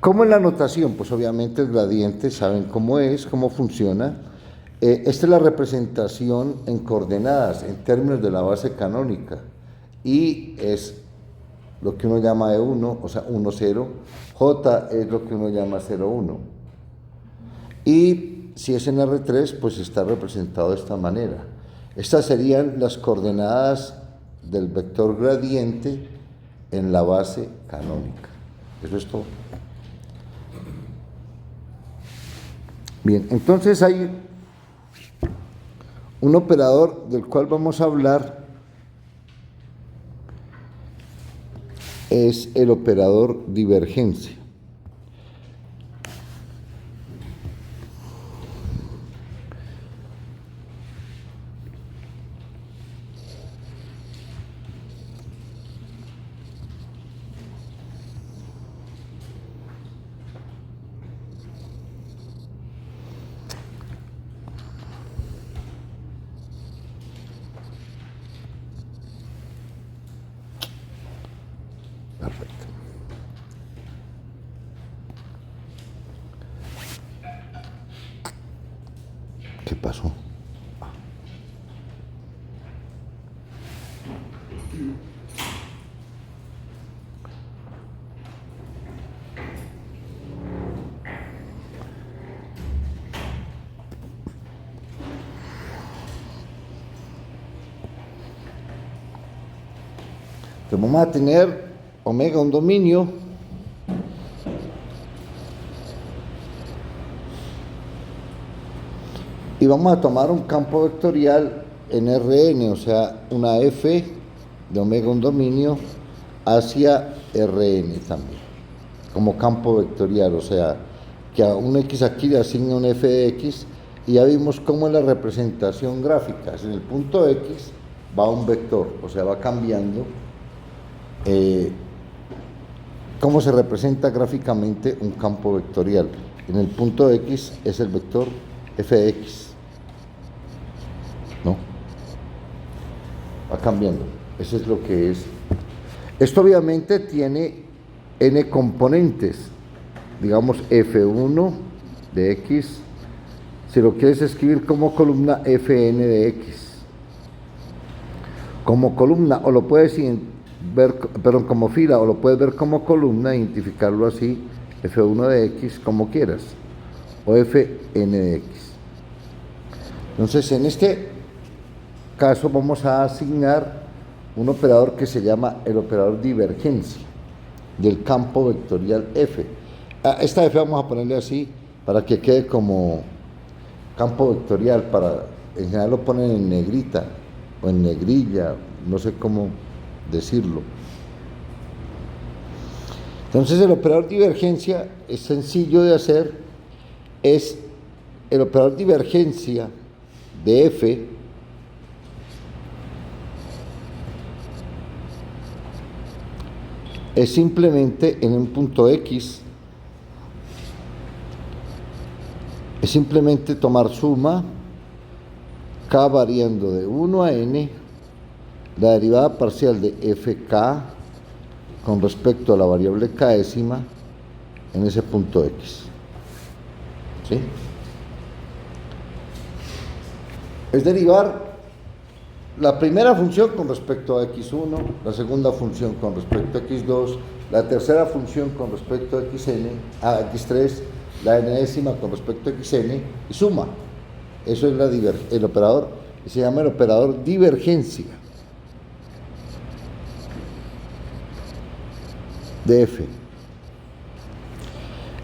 ¿Cómo es la notación? Pues obviamente el gradiente, saben cómo es, cómo funciona. Esta es la representación en coordenadas, en términos de la base canónica. Y es lo que uno llama E1, o sea, 1, 0. J es lo que uno llama 0, 1. Y si es en R3, pues está representado de esta manera. Estas serían las coordenadas del vector gradiente en la base canónica. Eso es todo. Bien, entonces hay un operador del cual vamos a hablar, es el operador divergencia. Perfecto. ¿Qué pasó? Entonces vamos a tener omega un dominio y vamos a tomar un campo vectorial en Rn, o sea, una f de omega un dominio hacia Rn también, como campo vectorial, o sea, que a un x aquí le asigna un f de x, y ya vimos cómo es la representación gráfica. En el punto x va un vector, o sea, va cambiando cómo se representa gráficamente un campo vectorial. En el punto x es el vector f de x, ¿no? Va cambiando. Eso es lo que es. Esto obviamente tiene n componentes, digamos f1 de x, si lo quieres escribir como columna fn de x, como columna, o lo puedes ver, perdón, como fila, o lo puedes ver como columna, identificarlo así, f1 de x, como quieras, o fn de x. Entonces, en este caso vamos a asignar un operador que se llama el operador divergencia del campo vectorial f. Esta f vamos a ponerle así para que quede como campo vectorial, en general lo ponen en negrita o en negrilla, no sé cómo decirlo. Entonces el operador divergencia es sencillo de hacer, es el operador divergencia de f es simplemente en un punto x, es simplemente tomar suma k variando de 1 a n, la derivada parcial de fk con respecto a la variable késima en ese punto x. ¿Sí? Es derivar la primera función con respecto a x1, la segunda función con respecto a x2, la tercera función con respecto a x3, la enésima con respecto a xn, y suma. Eso es el operador, que se llama el operador divergencia de f.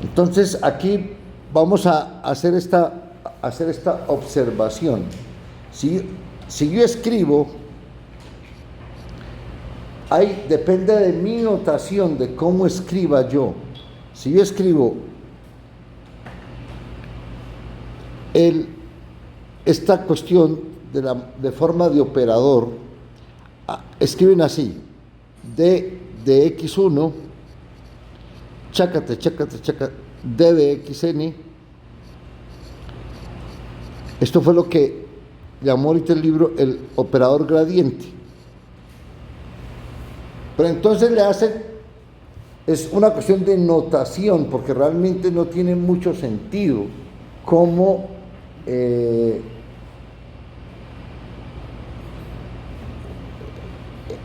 Entonces aquí vamos a hacer esta observación. Si yo escribo, depende de mi notación, de cómo escriba yo. Si yo escribo esta cuestión de forma de operador, escriben así: d de x1, chácate, d de xn. Esto fue lo que llamó ahorita el libro el operador gradiente. Pero entonces le hace Es una cuestión de notación, porque realmente no tiene mucho sentido cómo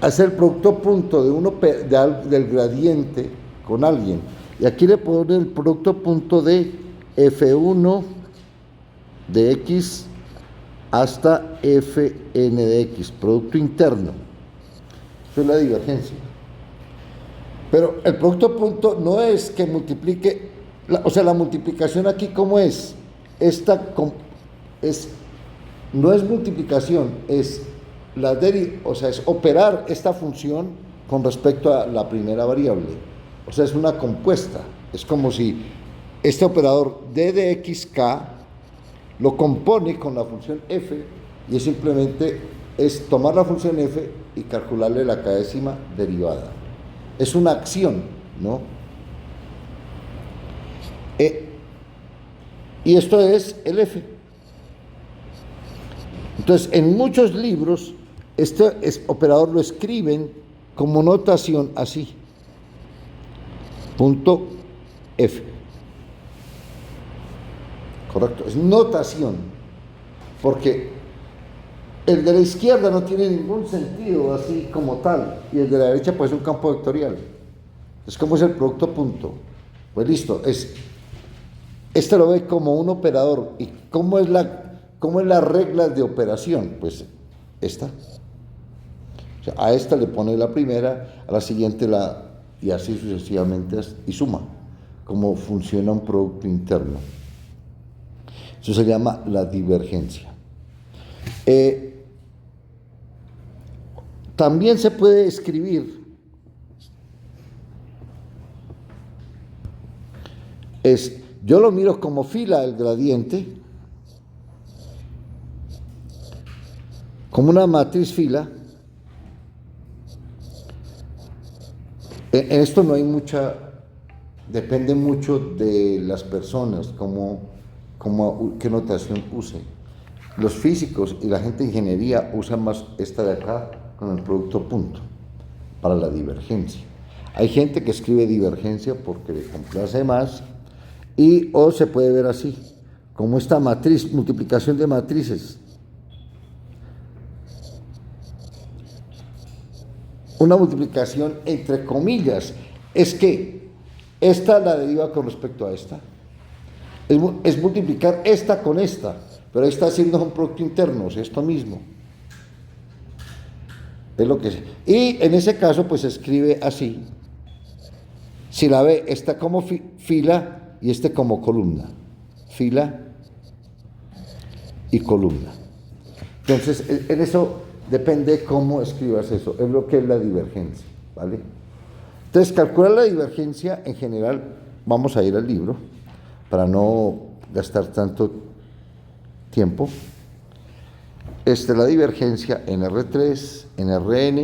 hacer producto punto del gradiente con alguien. Y aquí le pone el producto punto de F1 de X hasta Fn de X, producto interno. Eso es la divergencia. Pero el producto punto no es que multiplique, o sea, la multiplicación aquí, ¿cómo es? No es multiplicación, es o sea, es operar esta función con respecto a la primera variable. O sea, es una compuesta. Es como si este operador d de xk lo compone con la función f, y es simplemente tomar la función f y calcularle la k-décima derivada. Es una acción, ¿no? Y esto es el f. Entonces, en muchos libros, este operador lo escriben como notación así. Punto f. Correcto, es notación. Porque el de la izquierda no tiene ningún sentido así como tal, y el de la derecha pues es un campo vectorial. Entonces, ¿cómo es el producto punto? Pues listo, este lo ve como un operador. ¿Y cómo es la regla de operación? Pues esta. O sea, a esta le pone la primera, a la siguiente y así sucesivamente, y suma, como funciona un producto interno. Eso se llama la divergencia. También se puede escribir yo lo miro como fila el gradiente, como una matriz fila. En esto no hay depende mucho de las personas, qué notación use. Los físicos y la gente de ingeniería usan más esta de acá con el producto punto para la divergencia. Hay gente que escribe divergencia porque le complace más, o se puede ver así, como esta matriz, multiplicación de matrices. Una multiplicación entre comillas, es que esta la deriva con respecto a esta. Es multiplicar esta con esta, pero ahí está haciendo un producto interno, o sea, esto mismo. Es lo que es. Y en ese caso, pues se escribe así. Si la ve, está como fila y este como columna. Fila y columna. Entonces, en eso depende cómo escribas eso. Es lo que es la divergencia, ¿vale? Entonces, calcular la divergencia en general, vamos a ir al libro para no gastar tanto tiempo. La divergencia en R3, en Rn.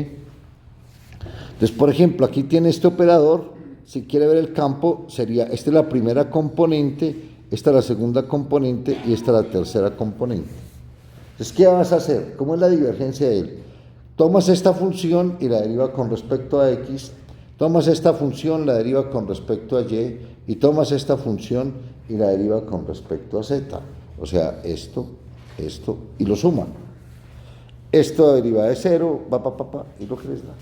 Entonces, por ejemplo, aquí tiene este operador. Si quiere ver el campo, sería, esta es la primera componente, esta es la segunda componente y esta es la tercera componente. Entonces, ¿qué vas a hacer? ¿Cómo es la divergencia de él? Tomas esta función y la deriva con respecto a x, tomas esta función, la deriva con respecto a y, y tomas esta función y la deriva con respecto a z. O sea, esto, y lo suma. Esto deriva de 0, y lo que les da.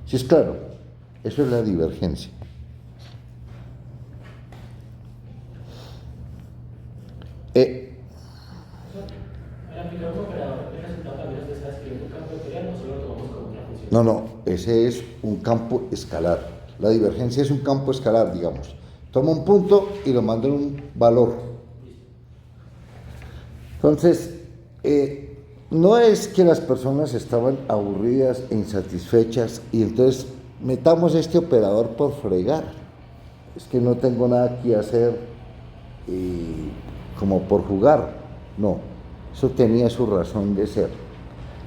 ¿Sí es claro? Eso es la divergencia. No, ese es un campo escalar. La divergencia es un campo escalar, digamos. Toma un punto y lo manda en un valor. Entonces, no es que las personas estaban aburridas e insatisfechas y entonces metamos este operador por fregar. Es que no tengo nada que hacer como por jugar. No, eso tenía su razón de ser.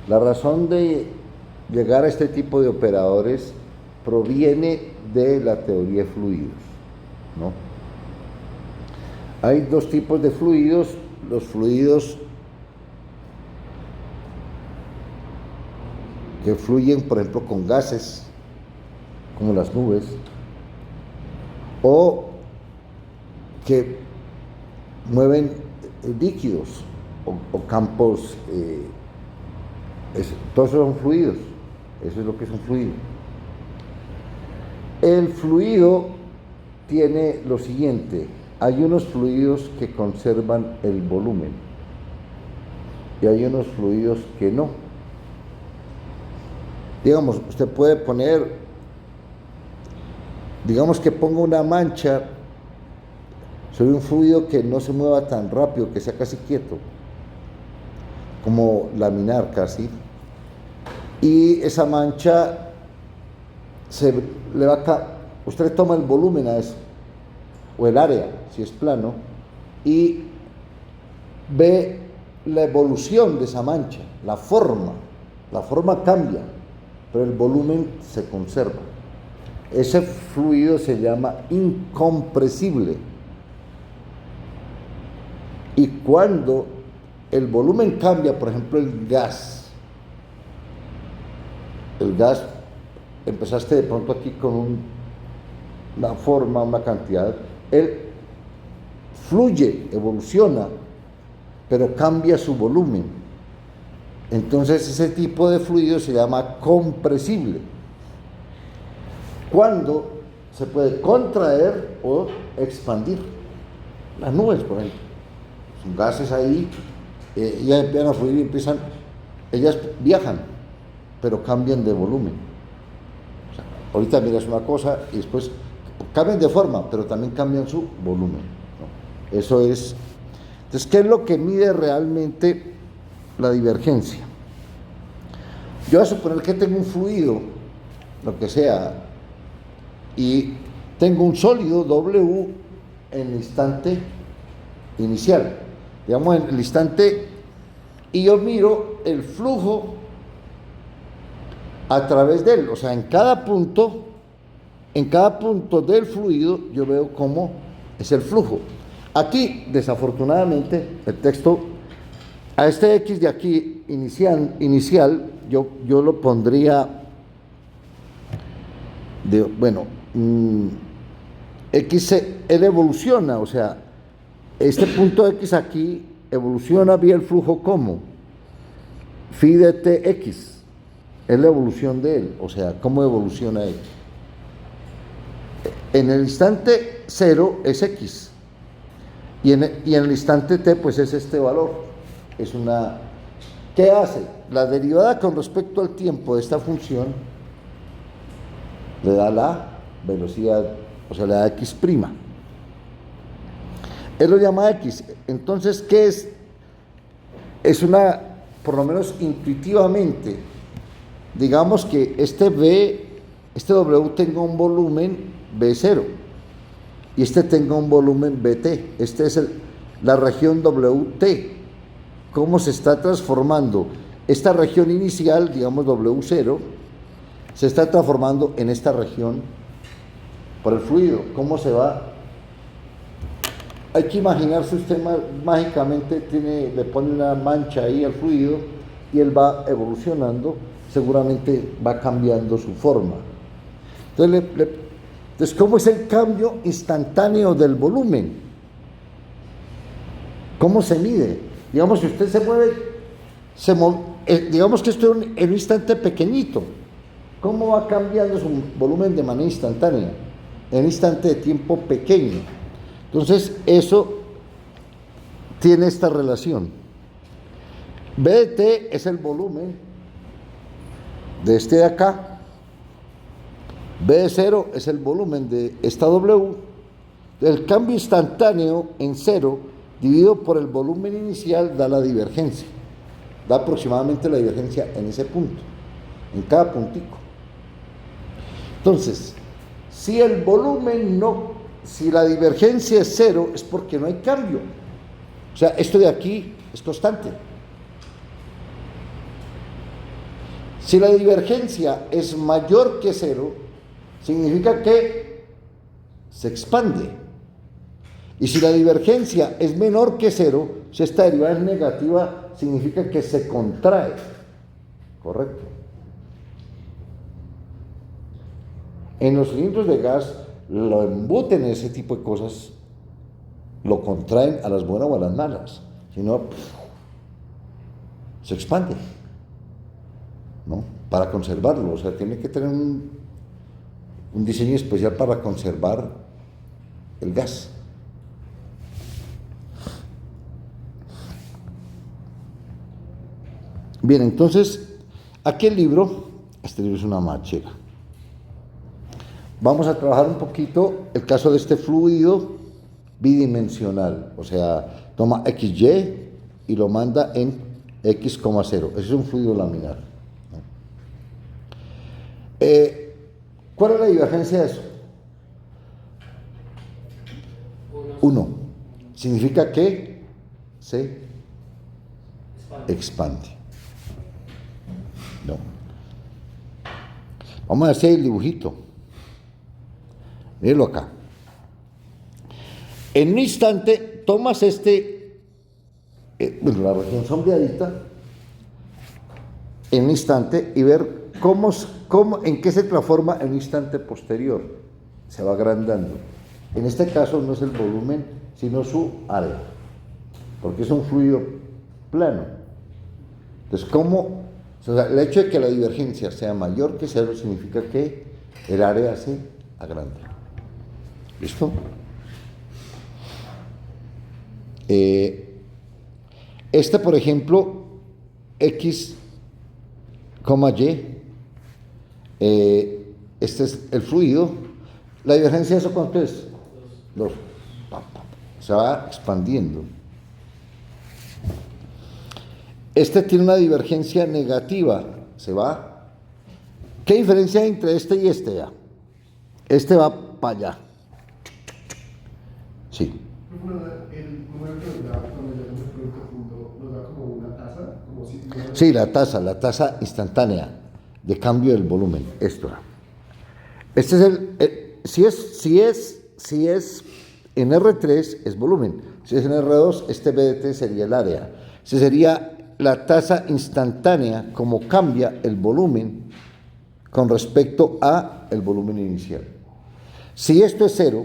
La razón de llegar a este tipo de operadores proviene de la teoría de fluidos, ¿no? Hay dos tipos de fluidos, los fluidos que fluyen, por ejemplo, con gases, como las nubes, o que mueven líquidos o campos, todos son fluidos. Eso es lo que es un fluido. El fluido tiene lo siguiente: hay unos fluidos que conservan el volumen y hay unos fluidos que no. Digamos, usted puede poner, digamos que ponga una mancha sobre un fluido que no se mueva tan rápido, que sea casi quieto, como laminar casi, y esa mancha usted toma el volumen a eso, o el área, si es plano, y ve la evolución de esa mancha, la forma cambia, pero el volumen se conserva. Ese fluido se llama incompresible. Y cuando el volumen cambia, por ejemplo el gas, empezaste de pronto aquí con una forma, una cantidad, él fluye, evoluciona, pero cambia su volumen. Entonces ese tipo de fluido se llama compresible. Cuando se puede contraer o expandir. Las nubes, por ejemplo, son gases ahí, ellas empiezan a fluir y ellas viajan, pero cambian de volumen. O sea, ahorita miras una cosa y después cambian de forma, pero también cambian su volumen, ¿no? Eso es. Entonces, ¿qué es lo que mide realmente la divergencia? Yo voy a suponer que tengo un fluido, lo que sea, y tengo un sólido W en el instante inicial, digamos en el instante, y yo miro el flujo a través de él, o sea, en cada punto del fluido yo veo cómo es el flujo. Aquí, desafortunadamente, el texto, a este X de aquí inicial yo lo pondría X, él evoluciona, o sea, este punto X aquí evoluciona vía el flujo como phi de tx, es la evolución de él, o sea, cómo evoluciona él. En el instante 0 es X, y en el instante t pues es este valor, es una. ¿Qué hace? La derivada con respecto al tiempo de esta función le da la velocidad, o sea, le da x'. Él lo llama x. Entonces, ¿qué es? Es una, por lo menos intuitivamente, digamos que este W tenga un volumen B0 y este tenga un volumen BT. Este es la región WT. ¿Cómo se está transformando esta región inicial, digamos W0, se está transformando en esta región por el fluido? ¿Cómo se va? Hay que imaginarse usted mágicamente, le pone una mancha ahí al fluido y él va evolucionando, seguramente va cambiando su forma. Entonces, ¿cómo es el cambio instantáneo del volumen? ¿Cómo se mide? Digamos, si usted se mueve, digamos que esto es en un instante pequeñito. ¿Cómo va cambiando su volumen de manera instantánea? En un instante de tiempo pequeño. Entonces, eso tiene esta relación. B de t es el volumen de este de acá. B de 0 es el volumen de esta W. El cambio instantáneo en 0 dividido por el volumen inicial da la divergencia. Da aproximadamente la divergencia en ese punto, en cada puntico. Entonces, si el volumen si la divergencia es 0, es porque no hay cambio. O sea, esto de aquí es constante. Si la divergencia es mayor que 0, significa que se expande. Y si la divergencia es menor que 0, si esta derivada es negativa, significa que se contrae. ¿Correcto? En los cilindros de gas, lo embuten en ese tipo de cosas, lo contraen a las buenas o a las malas, si no, se expande, ¿no? Para conservarlo, o sea, tiene que tener un diseño especial para conservar el gas. Bien, entonces, aquí el libro, este libro es una machera. Vamos a trabajar un poquito el caso de este fluido bidimensional, o sea, toma XY y lo manda en X,0. Ese es un fluido laminar. ¿Cuál es la divergencia de eso? 1. Significa que se expande. No. Vamos a hacer el dibujito. Mírenlo acá. En un instante tomas la región sombreadita, en un instante y ver en qué se transforma en un instante posterior. Se va agrandando. En este caso no es el volumen, sino su área, porque es un fluido plano. Entonces, el hecho de que la divergencia sea mayor que 0 significa que el área se agranda. ¿Listo? Por ejemplo, X, Y, este es el fluido. ¿La divergencia de eso cuánto es? 2. Se va expandiendo. Este tiene una divergencia negativa, se va. ¿Qué diferencia hay entre este y este ya? Este va para allá. Sí. El número que nos da cuando llegamos al producto punto, nos da como una tasa, como si... Sí, la tasa instantánea de cambio del volumen. Esto. Este es si es en R3 es volumen. Si es en R2, este BDT sería el área. Ese sería la tasa instantánea como cambia el volumen con respecto a el volumen inicial. Si esto es 0,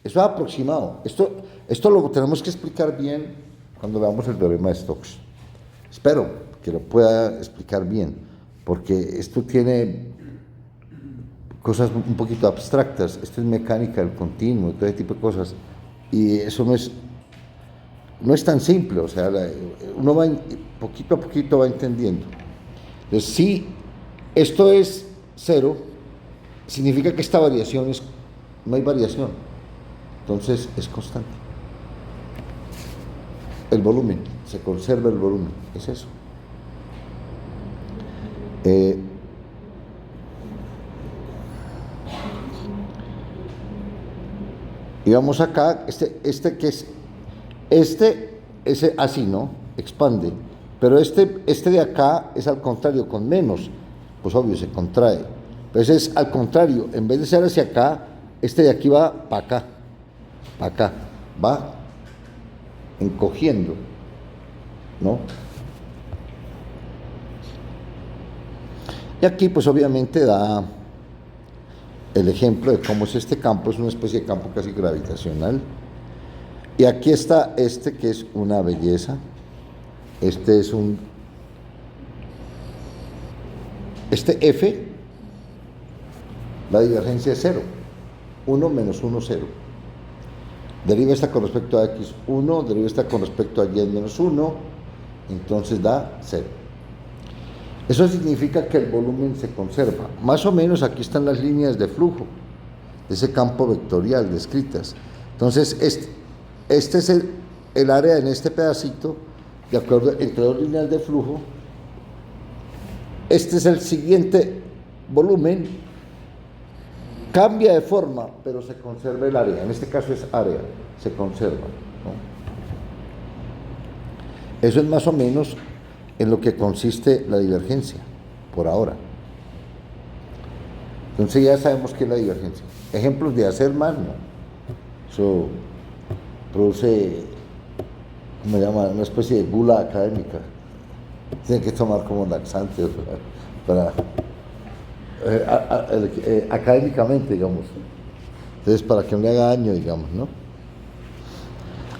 eso es aproximado. Esto lo tenemos que explicar bien cuando veamos el teorema de Stokes. Espero que lo pueda explicar bien, porque esto tiene cosas un poquito abstractas. Esto es mecánica del continuo, todo ese tipo de cosas. Y eso no es tan simple, o sea, uno va poquito a poquito va entendiendo. Entonces, si esto es 0, significa que esta variación no hay variación, entonces es constante. El volumen, se conserva el volumen, es eso. Y vamos acá, que es así, ¿no? Expande. Pero este de acá es al contrario, con menos, pues obvio, se contrae. Entonces es al contrario, en vez de ser hacia acá, este de aquí va para acá, va encogiendo, ¿no? Y aquí pues obviamente da el ejemplo de cómo es este campo, es una especie de campo casi gravitacional. Y aquí está que es una belleza. Este F, la divergencia es 0. 1 menos 1, 0. Deriva esta con respecto a X1, deriva esta con respecto a Y menos 1, entonces da 0. Eso significa que el volumen se conserva. Más o menos aquí están las líneas de flujo, de ese campo vectorial descritas. Entonces, este es el área en este pedacito, de acuerdo entre dos líneas de flujo. Este es el siguiente volumen, cambia de forma, pero se conserva el área. En este caso es área, se conserva, ¿no? Eso es más o menos en lo que consiste la divergencia, por ahora. Entonces ya sabemos qué es la divergencia. Ejemplos de hacer más, ¿no? Eso produce, ¿cómo se llama? Una especie de gula académica. Tienen que tomar como laxantes para académicamente, digamos. Entonces, para que no le haga daño, digamos, ¿no?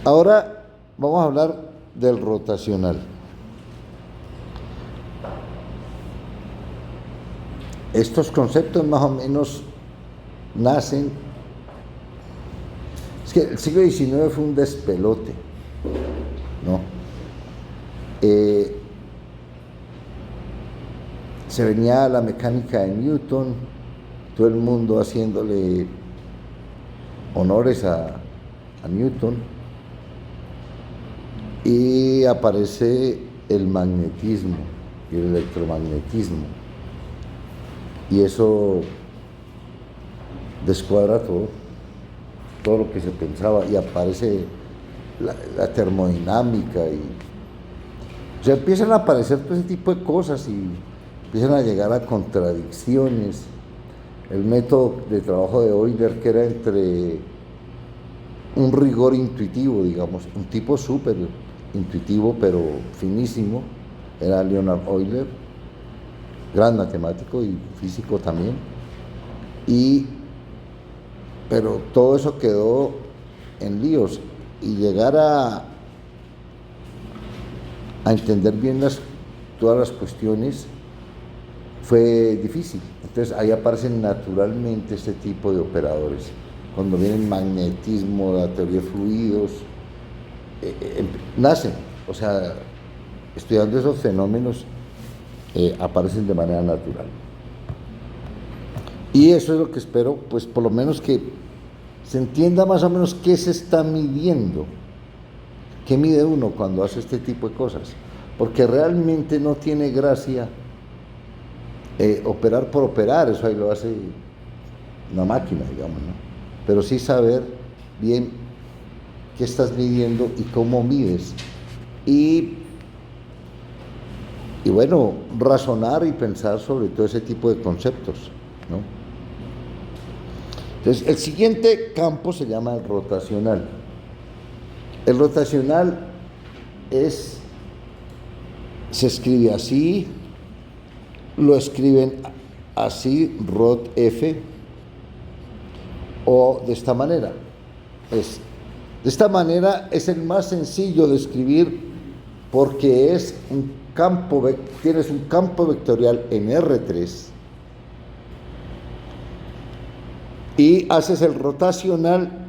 Ahora vamos a hablar del rotacional. Estos conceptos más o menos nacen. Es que el siglo XIX fue un despelote, ¿no? Se venía la mecánica de Newton, todo el mundo haciéndole honores a Newton, y aparece el magnetismo y el electromagnetismo, y eso descuadra todo lo que se pensaba, y aparece la termodinámica, y o sea, empiezan a aparecer todo ese tipo de cosas y empiezan a llegar a contradicciones. El método de trabajo de Euler, que era entre un rigor intuitivo, digamos, un tipo súper intuitivo pero finísimo, era Leonhard Euler, gran matemático y físico también, pero todo eso quedó en líos, y llegar a entender bien todas las cuestiones fue difícil. Entonces ahí aparecen naturalmente este tipo de operadores. Cuando viene el magnetismo, la teoría de fluidos, nacen, o sea, estudiando esos fenómenos, aparecen de manera natural. Y eso es lo que espero, pues por lo menos que se entienda más o menos qué se está midiendo, qué mide uno cuando hace este tipo de cosas, porque realmente no tiene gracia operar por operar, eso ahí lo hace una máquina, digamos, ¿no? Pero sí saber bien qué estás midiendo y cómo mides, y bueno, razonar y pensar sobre todo ese tipo de conceptos, ¿no? Entonces, el siguiente campo se llama el rotacional. El rotacional se escribe así, lo escriben así, rot F, o de esta manera. De esta manera es el más sencillo de escribir, porque es un campo, tienes un campo vectorial en R3 y haces el rotacional.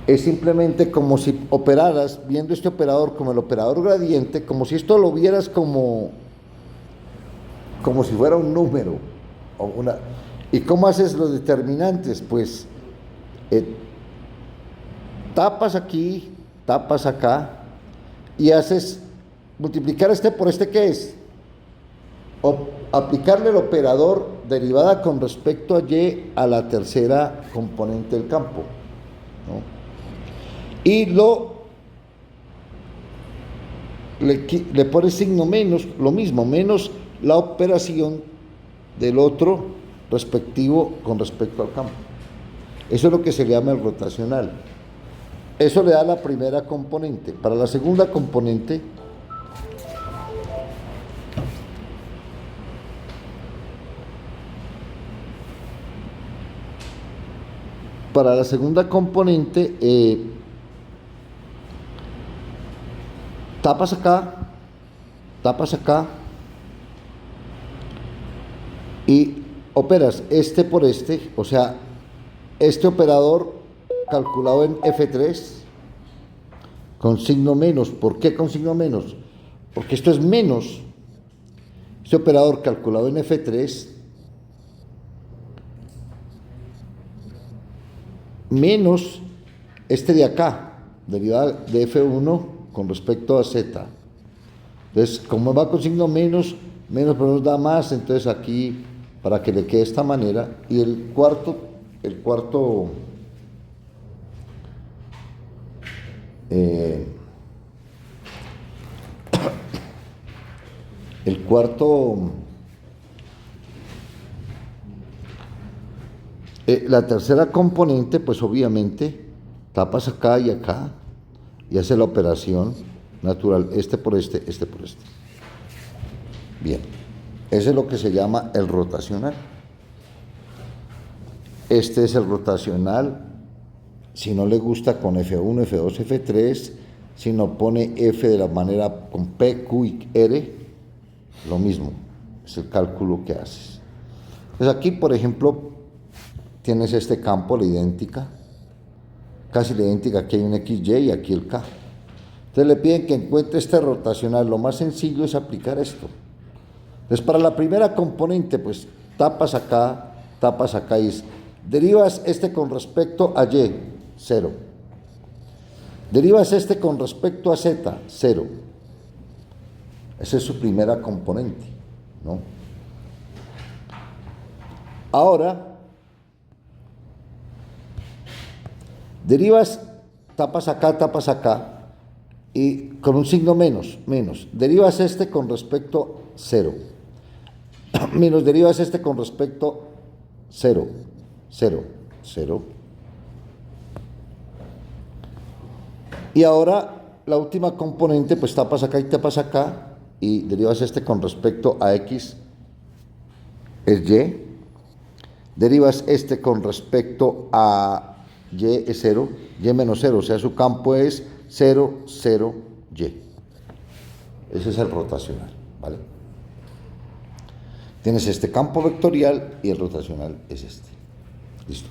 Es simplemente como si operaras, viendo este operador como el operador gradiente, como si esto lo vieras como si fuera un número o una. ¿Y cómo haces los determinantes? Pues tapas aquí, tapas acá, y haces multiplicar este por este, ¿qué es? O aplicarle el operador derivada con respecto a y a la tercera componente del campo, ¿no? Y le pones signo menos, lo mismo, menos la operación del otro respectivo con respecto al campo. Eso es lo que se llama el rotacional. Eso le da la primera componente. Para la segunda componente, tapas acá y operas este por este, o sea, este operador calculado en F3 con signo menos. ¿Por qué con signo menos? Porque esto es menos. Este operador calculado en F3 menos este de acá, derivada de F1 con respecto a Z. Entonces, como va con signo menos pero nos da más, entonces aquí, para que le quede de esta manera. Y el cuarto la tercera componente, pues obviamente tapas acá y acá y hace la operación natural, este por este, este por este. Bien, eso es lo que se llama el rotacional. Este es el rotacional. Si no le gusta con F1, F2, F3, si no pone F de la manera con P, Q y R, lo mismo, es el cálculo que haces. Entonces aquí, por ejemplo, tienes este campo, la idéntica, casi la idéntica, aquí hay un XY y aquí el K. Entonces le piden que encuentre este rotacional. Lo más sencillo es aplicar esto. Entonces para la primera componente, pues tapas acá y derivas este con respecto a Y, 0. Derivas este con respecto a Z, 0. Esa es su primera componente, ¿no? Ahora, derivas, tapas acá, y con un signo menos. Derivas este con respecto a 0. Menos derivas este con respecto a 0. Y ahora la última componente, pues tapas acá y derivas este con respecto a X, es Y. Derivas este con respecto a Y es 0, Y menos 0, o sea, su campo es 0, 0, Y. Ese es el rotacional, ¿vale? Tienes este campo vectorial y el rotacional es este. ¿Listo?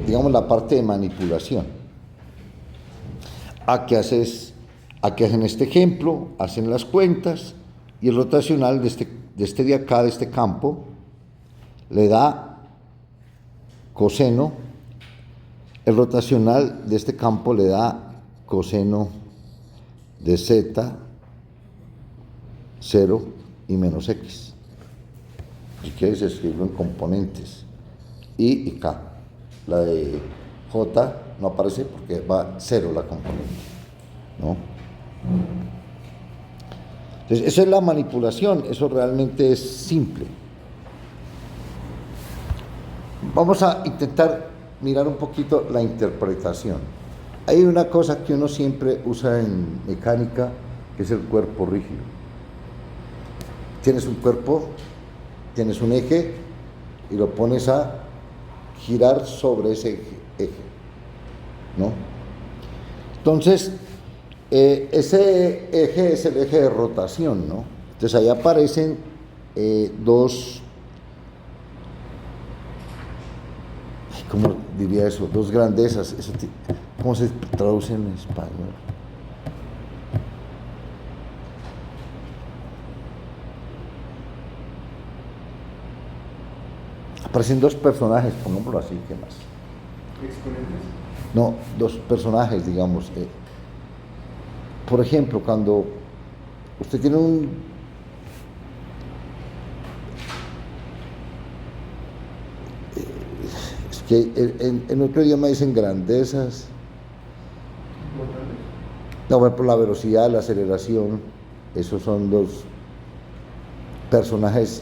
Digamos la parte de manipulación. Aquí hacen este ejemplo, hacen las cuentas y el rotacional de este campo, le da coseno. El rotacional de este campo le da coseno de Z, 0 y menos X. Si quieres escribirlo en componentes. Y K. La de J no aparece porque va 0 la componente, ¿no? Entonces, esa es la manipulación, eso realmente es simple. Vamos a intentar mirar un poquito la interpretación. Hay una cosa que uno siempre usa en mecánica, que es el cuerpo rígido. Tienes un cuerpo, tienes un eje y lo pones a girar sobre ese eje, ¿no? Entonces, ese eje es el eje de rotación, ¿no? Entonces ahí aparecen dos, ¿cómo diría eso? Dos grandezas. ¿Cómo se traduce en español? Aparecen dos personajes, pongámoslo así, ¿qué más? ¿Exponentes? No, dos personajes, digamos. Por ejemplo, cuando usted tiene es que en otro idioma dicen grandezas. No, por la velocidad, la aceleración, esos son dos personajes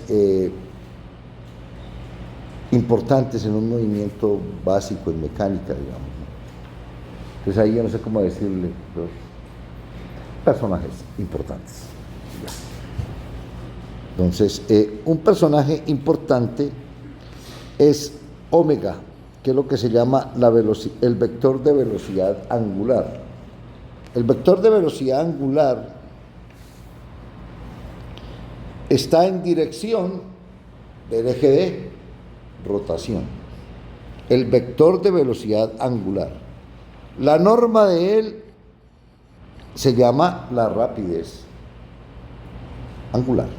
importantes en un movimiento básico en mecánica, digamos, ¿no? Entonces ahí yo no sé cómo decirle, dos personajes importantes. Entonces, un personaje importante es omega, que es lo que se llama el vector de velocidad angular. El vector de velocidad angular está en dirección del eje de rotación. El vector de velocidad angular. La norma de él se llama la rapidez angular.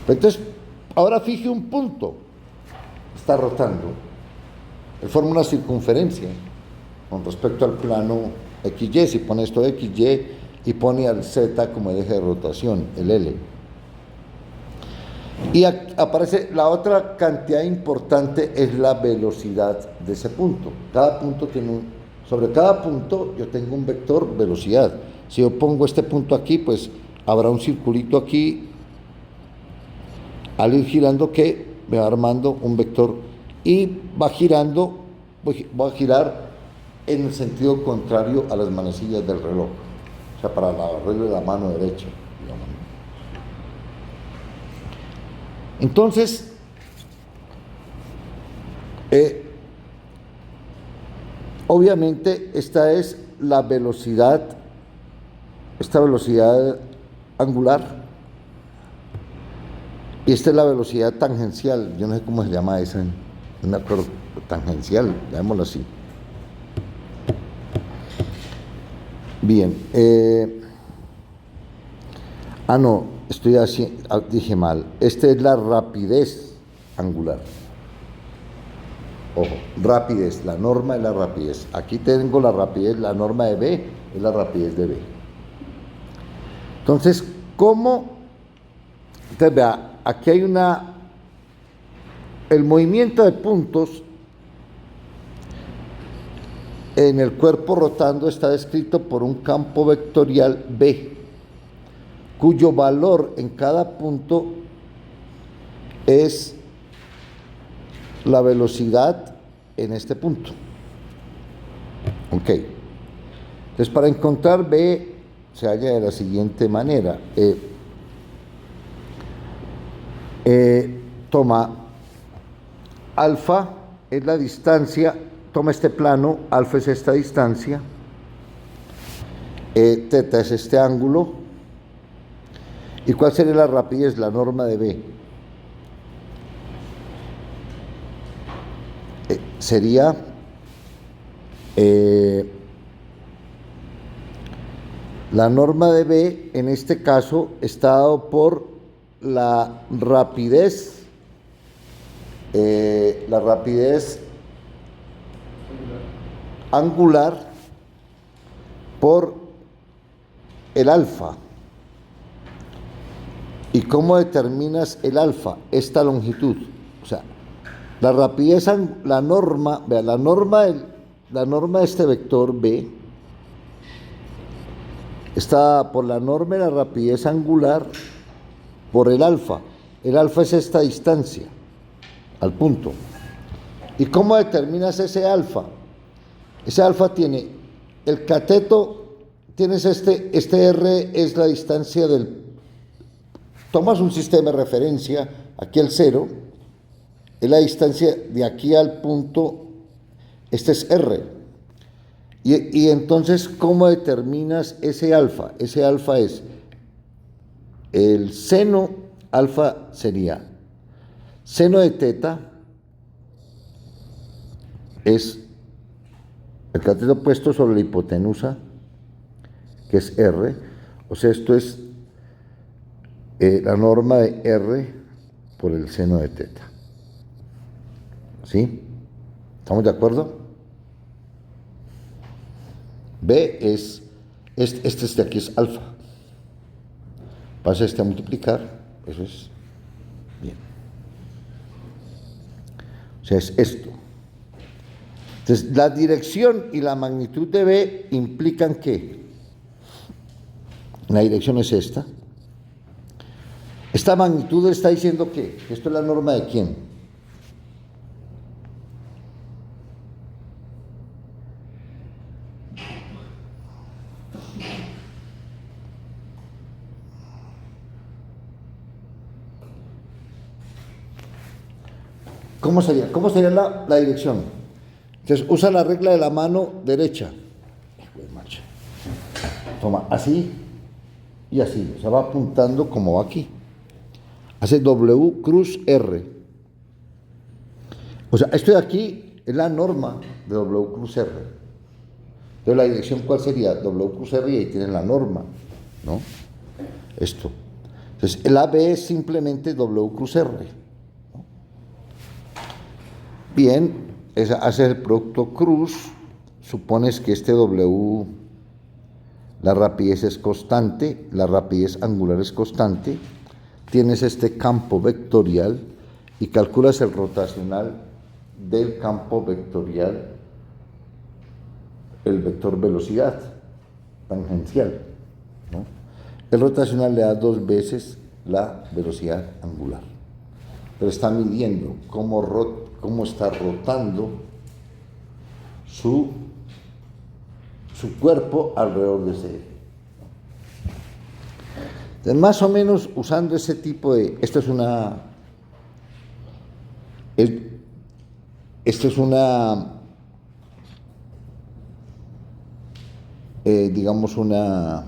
Entonces, ahora fije un punto. Está rotando. Él forma una circunferencia con respecto al plano XY. Si pone esto XY y pone al Z como el eje de rotación, el L. Y aparece la otra cantidad importante, es la velocidad de ese punto. Cada punto sobre cada punto yo tengo un vector velocidad. Si yo pongo este punto aquí, pues habrá un circulito aquí al ir girando que me va armando un vector y va girando, va a girar en el sentido contrario a las manecillas del reloj, o sea, para el arreglo de la mano derecha, digamos. Entonces, obviamente esta es la velocidad, esta velocidad angular, y esta es la velocidad tangencial. Yo no sé cómo se llama esa, no me acuerdo, tangencial, llamémoslo así. Bien, no, dije mal. Esta es la rapidez angular. Ojo, rapidez, la norma es la rapidez. Aquí tengo la rapidez, la norma de B es la rapidez de B. Entonces, Entonces, vea, aquí hay el movimiento de puntos en el cuerpo rotando está descrito por un campo vectorial B, cuyo valor en cada punto es la velocidad en este punto. Ok. Entonces, para encontrar B, se halla de la siguiente manera. Toma alfa, es la distancia, toma este plano, alfa es esta distancia, teta es este ángulo. ¿Y cuál sería la rapidez? La norma de B. Sería la norma de B, en este caso, está dado por la rapidez angular por el alfa. ¿Y cómo determinas el alfa? Esta longitud. O sea, la rapidez, la norma, vea, la norma de este vector B está por la norma de la rapidez angular por el alfa. El alfa es esta distancia al punto. ¿Y cómo determinas ese alfa? Ese alfa tiene el cateto, tienes este R es la distancia tomas un sistema de referencia, aquí el 0, es la distancia de aquí al punto, este es R. Y entonces, ¿cómo determinas ese alfa? Ese alfa es el seno, alfa sería seno de teta, es el cateto puesto sobre la hipotenusa, que es R, o sea, esto es la norma de R por el seno de teta. ¿Sí? ¿Estamos de acuerdo? B es, este de aquí es alfa. Pasa este a multiplicar, eso es bien. O sea, es esto. Entonces, la dirección y la magnitud de B implican que la dirección es esta. Esta magnitud está diciendo que esto es la norma de quién. ¿Cómo sería la dirección? Entonces, usa la regla de la mano derecha. Toma así y así. O sea, va apuntando como va aquí. Hace W cruz R. O sea, esto de aquí es la norma de W cruz R. Entonces, la dirección, ¿cuál sería? W cruz R y ahí tienen la norma, ¿no? Esto. Entonces, el AB es simplemente W cruz R, ¿no? Bien, haces el producto cruz, supones que este W, la rapidez es constante, la rapidez angular es constante, tienes este campo vectorial y calculas el rotacional del campo vectorial, el vector velocidad tangencial, ¿no? El rotacional le da 2 veces la velocidad angular, pero está midiendo cómo está rotando su cuerpo alrededor de ese eje. Entonces, más o menos usando ese tipo de, esto es una Es- esto es digamos, una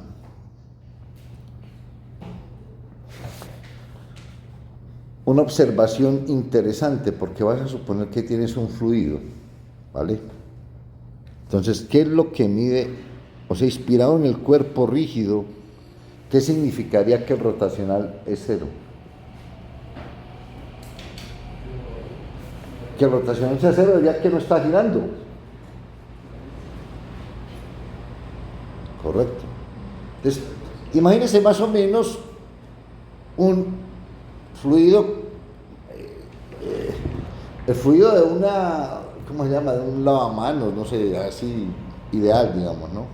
observación interesante, porque vas a suponer que tienes un fluido, ¿vale? Entonces, ¿qué es lo que mide? O sea, inspirado en el cuerpo rígido, ¿qué significaría que el rotacional es cero? Que el rotacional sea cero ya que no está girando. Correcto. Entonces, imagínense más o menos un fluido, el fluido de una, ¿cómo se llama? De un lavamanos, no sé, así ideal, digamos, ¿no?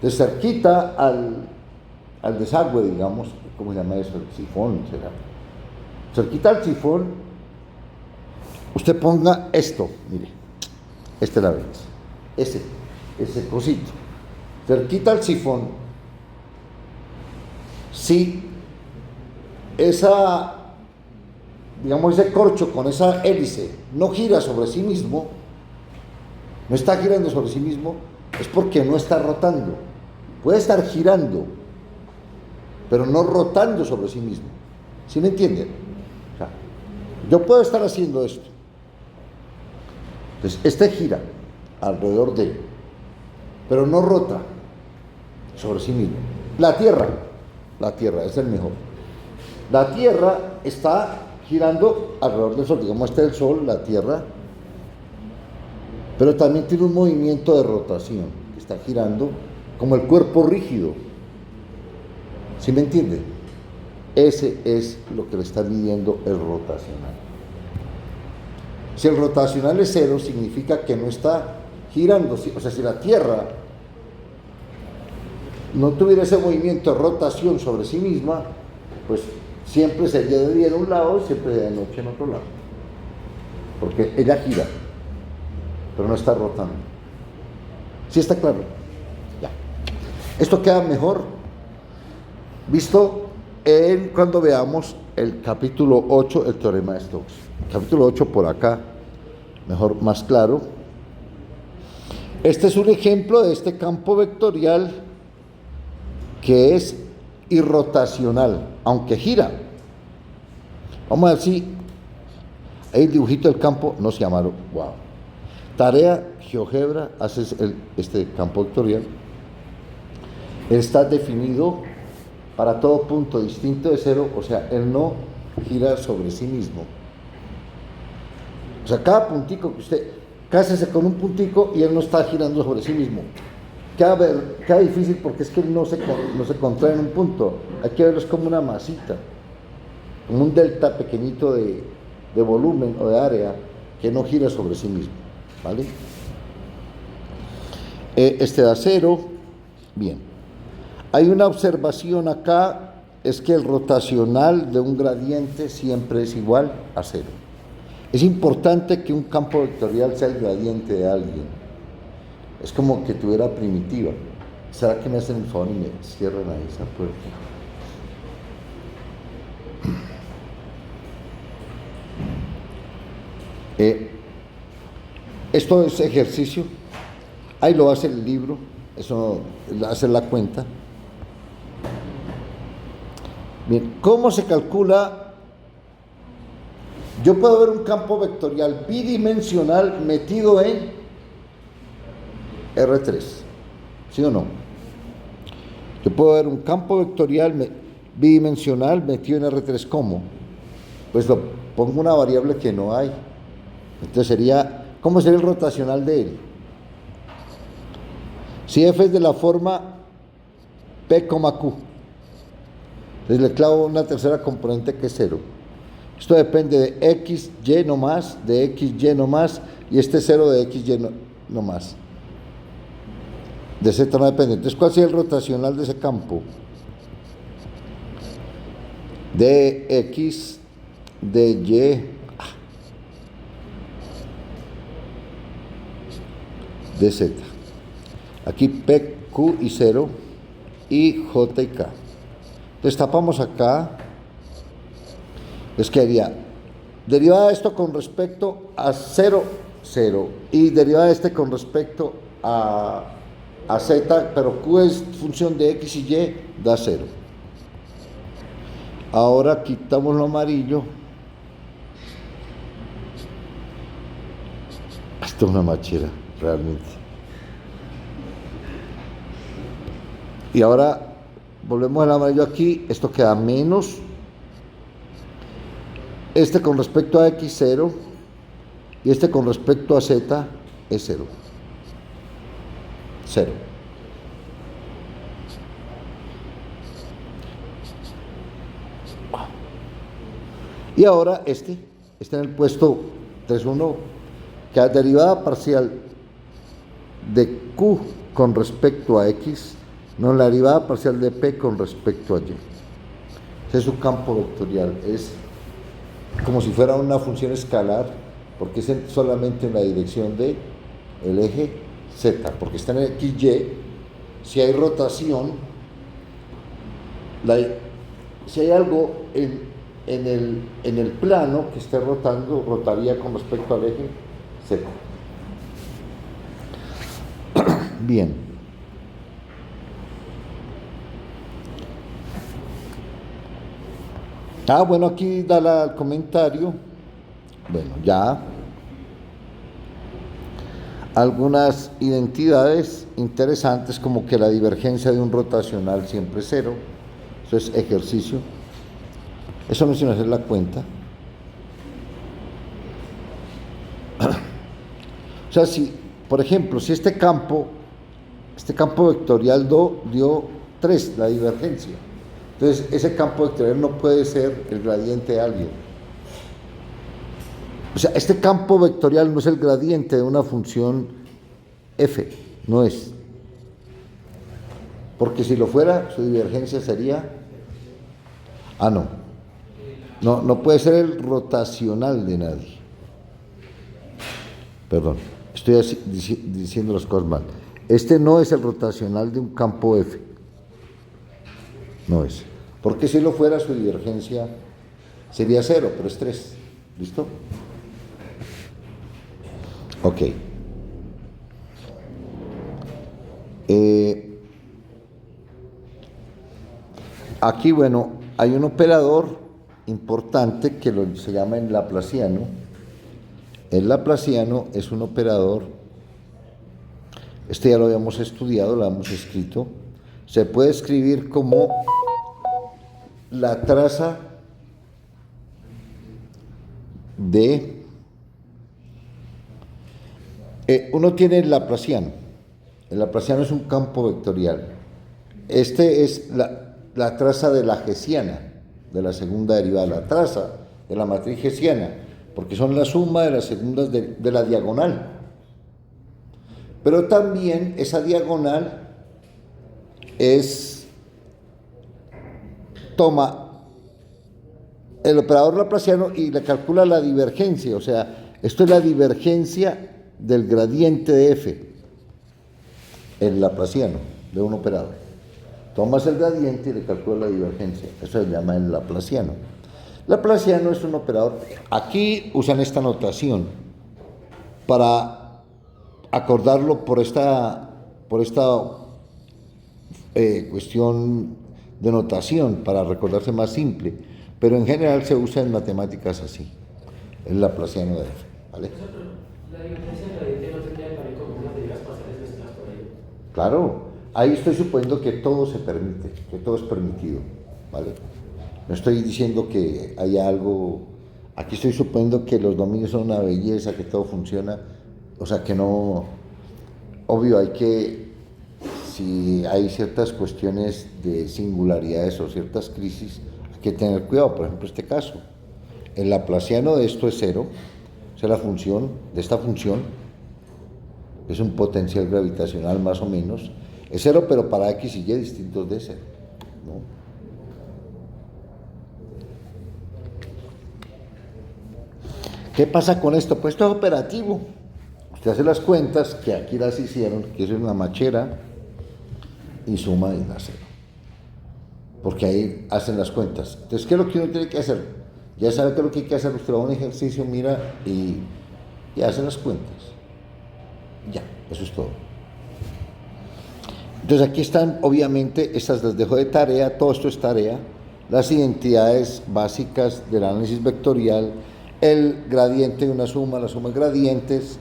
De cerquita al desagüe, digamos, ¿cómo se llama eso? El sifón, será. Cerquita al sifón, usted ponga esto, mire, este la vez, ese cosito, cerquita al sifón. Si esa, digamos, ese corcho con esa hélice no gira sobre sí mismo, no está girando sobre sí mismo, es porque no está rotando. Puede estar girando, pero no rotando sobre sí mismo. ¿Sí me entienden? O sea, yo puedo estar haciendo esto. Entonces, este gira alrededor de él, pero no rota sobre sí mismo. La Tierra es el mejor. La Tierra está girando alrededor del Sol, digamos, este es el Sol, la Tierra, pero también tiene un movimiento de rotación, que está girando como el cuerpo rígido. ¿Sí me entiende? Ese es lo que le está midiendo el rotacional. Si el rotacional es cero, significa que no está girando. O sea, si la Tierra no tuviera ese movimiento de rotación sobre sí misma, pues siempre sería de día en un lado y siempre de noche en otro lado. Porque ella gira, pero no está rotando. ¿Sí está claro? Ya. Esto queda mejor visto cuando veamos el capítulo 8, el teorema de Stokes. Capítulo 8 por acá, mejor, más claro. Este es un ejemplo de este campo vectorial que es irrotacional, aunque gira. Vamos a ver si hay el dibujito del campo, no se llamaron, wow. Tarea, GeoGebra, haces este campo vectorial. Está definido para todo punto distinto de cero, o sea, él no gira sobre sí mismo. O sea, cada puntico que usted, cásese con un puntico y él no está girando sobre sí mismo. Queda difícil porque es que él no se contrae en un punto, hay que verlo como una masita, como un delta pequeñito de volumen o de área que no gira sobre sí mismo, ¿vale? Este da cero, bien. Hay una observación acá, es que el rotacional de un gradiente siempre es igual a cero. Es importante que un campo vectorial sea el gradiente de alguien. Es como que tuviera primitiva. ¿Será que me hacen el favor y me cierran ahí esa puerta? Esto es ejercicio. Ahí lo hace el libro. Eso hace la cuenta. Bien, ¿cómo se calcula? Yo puedo ver un campo vectorial bidimensional metido en R3, ¿sí o no? Yo puedo ver un campo vectorial bidimensional metido en R3, ¿cómo? Pues lo pongo una variable que no hay. Entonces sería, ¿cómo sería el rotacional de él? Si f es de la forma P, Q, entonces le clavo una tercera componente que es 0. Esto depende de x, y no más, de x, y no más, y este 0 de x, y no más. De z no depende. Entonces, ¿cuál sería el rotacional de ese campo? De x, de y, de z. Aquí P, Q y 0, y J y K. Entonces tapamos acá, entonces quedaría Derivada de esto con respecto a 0, 0. Y derivada de este con respecto a z, pero q es función de x y y, da 0. Ahora quitamos lo amarillo. Esto es una machera, realmente. Y ahora volvemos al amarillo aquí, esto queda menos. Este con respecto a x, 0. Y este con respecto a z es 0. 0. Y ahora este en el puesto 3,1, que la derivada parcial de q con respecto a x, no, la derivada parcial de p con respecto a y. Ese es su campo vectorial, es como si fuera una función escalar, porque es solamente en la dirección de el eje z, porque está en el xy. Si hay rotación, si hay algo en el plano que esté rotando, rotaría con respecto al eje z. Bien. Bueno, aquí da el comentario. Bueno, ya. Algunas identidades interesantes, como que la divergencia de un rotacional siempre es 0. Eso es ejercicio. Eso no es sino hacer la cuenta. O sea, si, por ejemplo, si este campo vectorial dio 3, la divergencia. Entonces, ese campo vectorial no puede ser el gradiente de alguien. O sea, este campo vectorial no es el gradiente de una función f, no es. Porque si lo fuera, su divergencia sería... No puede ser el rotacional de nadie. Perdón, estoy diciendo las cosas mal. Este no es el rotacional de un campo f. No es. Porque si lo fuera, su divergencia sería 0, pero es 3. ¿Listo? Ok. Aquí, bueno, hay un operador importante que se llama el laplaciano. El laplaciano es un operador, este ya lo habíamos estudiado, lo habíamos escrito. Se puede escribir como la traza de... uno tiene el laplaciano. El laplaciano es un campo vectorial. Este es la traza de la hessiana, de la segunda derivada, la traza de la matriz hessiana, porque son la suma de las segundas de la diagonal. Pero también esa diagonal toma el operador laplaciano y le calcula la divergencia, o sea, esto es la divergencia del gradiente de f, el laplaciano de un operador. Tomas el gradiente y le calculas la divergencia, eso se llama el laplaciano. Laplaciano es un operador, aquí usan esta notación para acordarlo por esta cuestión de notación, para recordarse más simple, pero en general se usa en matemáticas así, el laplaciano de f, ¿vale? La divergencia del gradiente no tendría que valer como unas derivadas parciales mezcladas por ahí. Claro, ahí estoy suponiendo que todo se permite, que todo es permitido, ¿vale? No estoy diciendo que haya algo, aquí estoy suponiendo que los dominios son una belleza, que todo funciona, o sea que no, obvio si hay ciertas cuestiones de singularidades o ciertas crisis, hay que tener cuidado. Por ejemplo, este caso, el laplaciano de esto es 0, o sea, la función de esta función es un potencial gravitacional más o menos, es 0, pero para x y y distintos de 0, ¿no? ¿Qué pasa con esto? Pues esto es operativo. Usted hace las cuentas, que aquí las hicieron, que es una machera, y suma y da 0. Porque ahí hacen las cuentas. Entonces, ¿qué es lo que uno tiene que hacer? Ya sabe qué es lo que hay que hacer, usted va a un ejercicio, mira y hace las cuentas. Ya, eso es todo. Entonces aquí están, obviamente, estas las dejo de tarea, todo esto es tarea, las identidades básicas del análisis vectorial, el gradiente de una suma, la suma de gradientes.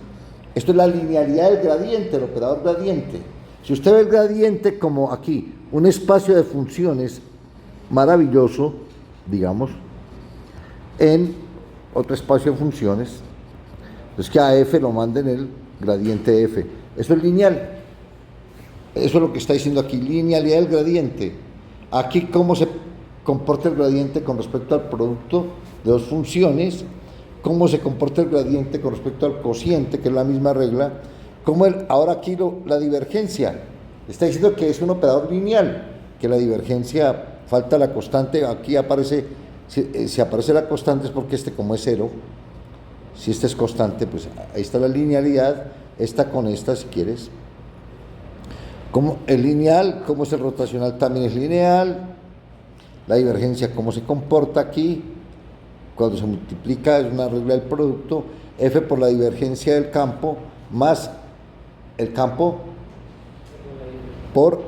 Esto es la linealidad del gradiente, el operador gradiente. Si usted ve el gradiente como aquí, un espacio de funciones maravilloso, digamos, en otro espacio de funciones, entonces que a f lo manda en el gradiente de f. Eso es lineal. Eso es lo que está diciendo aquí, linealidad del gradiente. Aquí cómo se comporta el gradiente con respecto al producto de dos funciones, cómo se comporta el gradiente con respecto al cociente, que es la misma regla, ahora aquí la divergencia. Está diciendo que es un operador lineal, que la divergencia, falta la constante, aquí aparece, si aparece la constante es porque como es cero, si este es constante, pues ahí está la linealidad, esta con esta si quieres. Como el lineal, como es el rotacional también es lineal, la divergencia cómo se comporta aquí, cuando se multiplica es una regla del producto, f por la divergencia del campo más el campo por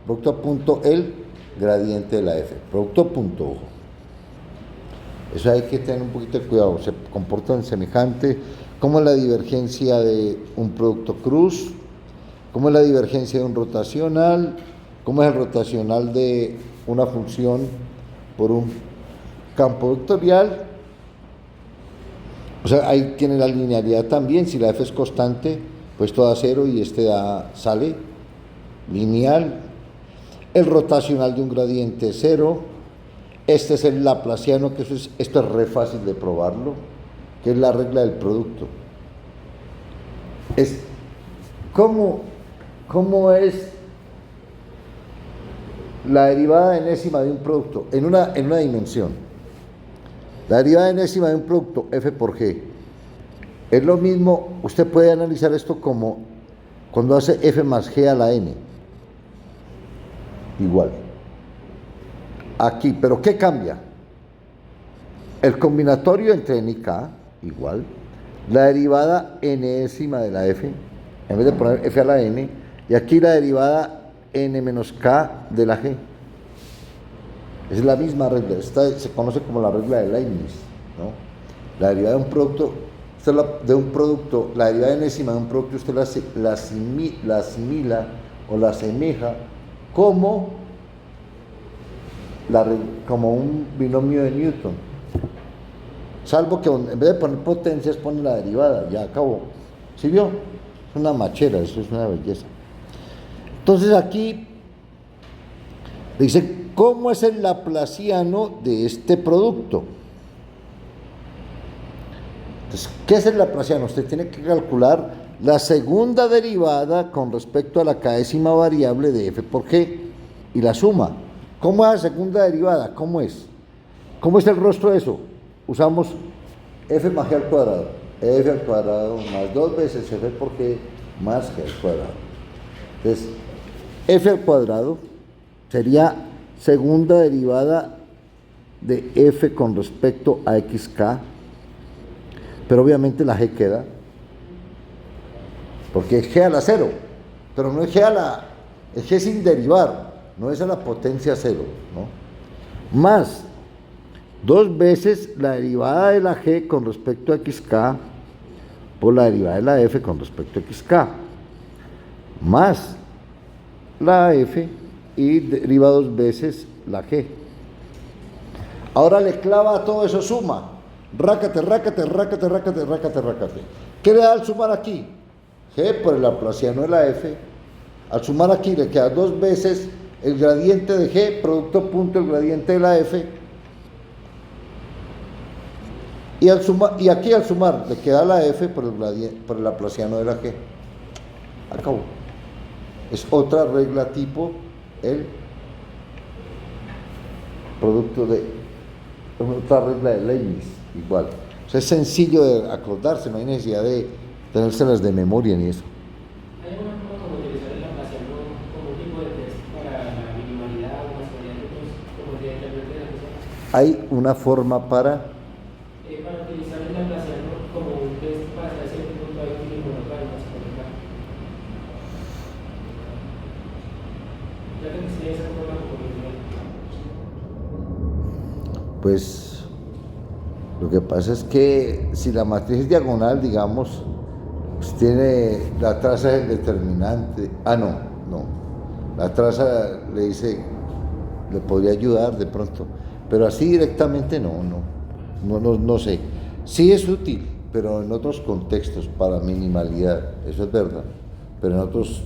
producto a punto el gradiente de la f, producto a punto, ojo. Eso hay que tener un poquito de cuidado, se comportan semejante, como la divergencia de un producto cruz, cómo es la divergencia de un rotacional, cómo es el rotacional de una función por un campo vectorial. O sea, ahí tiene la linealidad también, si la f es constante, pues todo da cero y sale lineal. El rotacional de un gradiente es cero. Este es el laplaciano, que esto es re fácil de probarlo, que es la regla del producto. Es ¿Cómo es la derivada enésima de un producto en una dimensión? La derivada enésima de un producto, f por g, es lo mismo, usted puede analizar esto como cuando hace f más g a la n, igual. Aquí, ¿pero qué cambia? El combinatorio entre n y k, igual. La derivada enésima de la f, en vez de poner f a la n, y aquí la derivada n menos k de la g. Es la misma regla, esta se conoce como la regla de Leibniz, ¿no? La derivada de un producto, la derivada enésima de un producto, usted la asimila o la asemeja como un binomio de Newton. Salvo que en vez de poner potencias pone la derivada, ya acabó. ¿Sí vio? Es una machera, eso es una belleza. Entonces aquí dice, ¿cómo es el laplaciano de este producto? Entonces, ¿qué es el laplaciano? Usted tiene que calcular la segunda derivada con respecto a la késima variable de f por g y la suma. ¿Cómo es la segunda derivada? ¿Cómo es? ¿Cómo es el rostro de eso? Usamos f más g al cuadrado. F al cuadrado más 2 veces f por g más g al cuadrado. Entonces, f al cuadrado sería segunda derivada de f con respecto a xk, pero obviamente la g queda, porque es g a la 0, pero no es es g sin derivar, no es a la potencia 0, ¿no? Más 2 veces la derivada de la g con respecto a xk por la derivada de la f con respecto a xk, más la f y deriva 2 veces la g. Ahora le clava a todo eso suma. Rácate. ¿Qué le da al sumar aquí? G por el laplaciano de la f. Al sumar aquí le queda 2 veces el gradiente de g, producto punto el gradiente de la f. Y aquí al sumar le queda la f por el laplaciano de la g. Acabó. Es otra regla tipo el producto de otra regla de Leibniz, igual. O sea, es sencillo de acordarse, no hay necesidad de tenérselas de memoria ni eso. ¿Hay alguna forma como utilizar el laplaciano como un tipo de test para la minimalidad o más variantes como el de la cosa? Hay una forma para que sí es una comunidad. Pues lo que pasa es que si la matriz es diagonal, digamos, pues tiene, la traza es el determinante. No. La traza le dice, le podría ayudar de pronto, pero así directamente no sé. Sí es útil, pero en otros contextos, para minimalidad, eso es verdad, pero en otras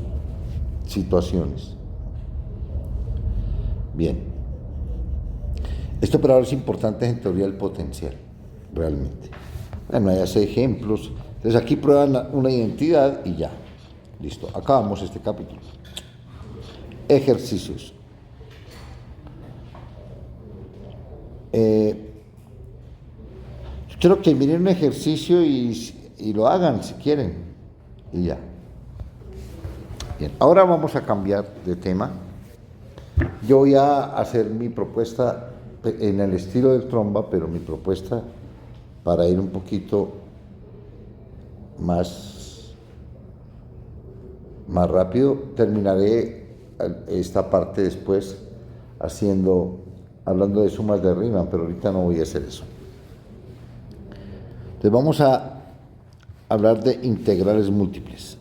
situaciones. Bien. Este operador es importante en teoría del potencial, realmente. Bueno, ahí hace ejemplos. Entonces aquí prueban una identidad y ya. Listo, acabamos este capítulo. Ejercicios. Quiero que miren un ejercicio y lo hagan si quieren. Y ya. Bien, ahora vamos a cambiar de tema. Yo voy a hacer mi propuesta en el estilo del tromba, pero mi propuesta para ir un poquito más rápido. Terminaré esta parte después hablando de sumas de Riemann, pero ahorita no voy a hacer eso. Entonces vamos a hablar de integrales múltiples.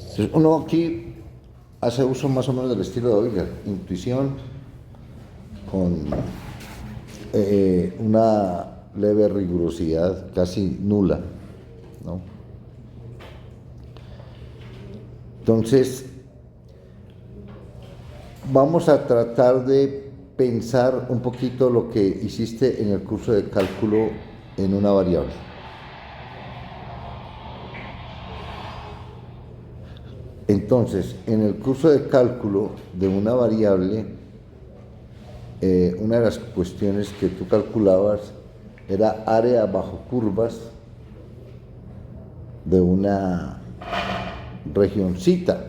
Entonces uno aquí hace uso más o menos del estilo de Euler, intuición con una leve rigurosidad casi nula, ¿no? Entonces vamos a tratar de pensar un poquito lo que hiciste en el curso de cálculo en una variable. Entonces, en el curso de cálculo de una variable, una de las cuestiones que tú calculabas era área bajo curvas de una regioncita,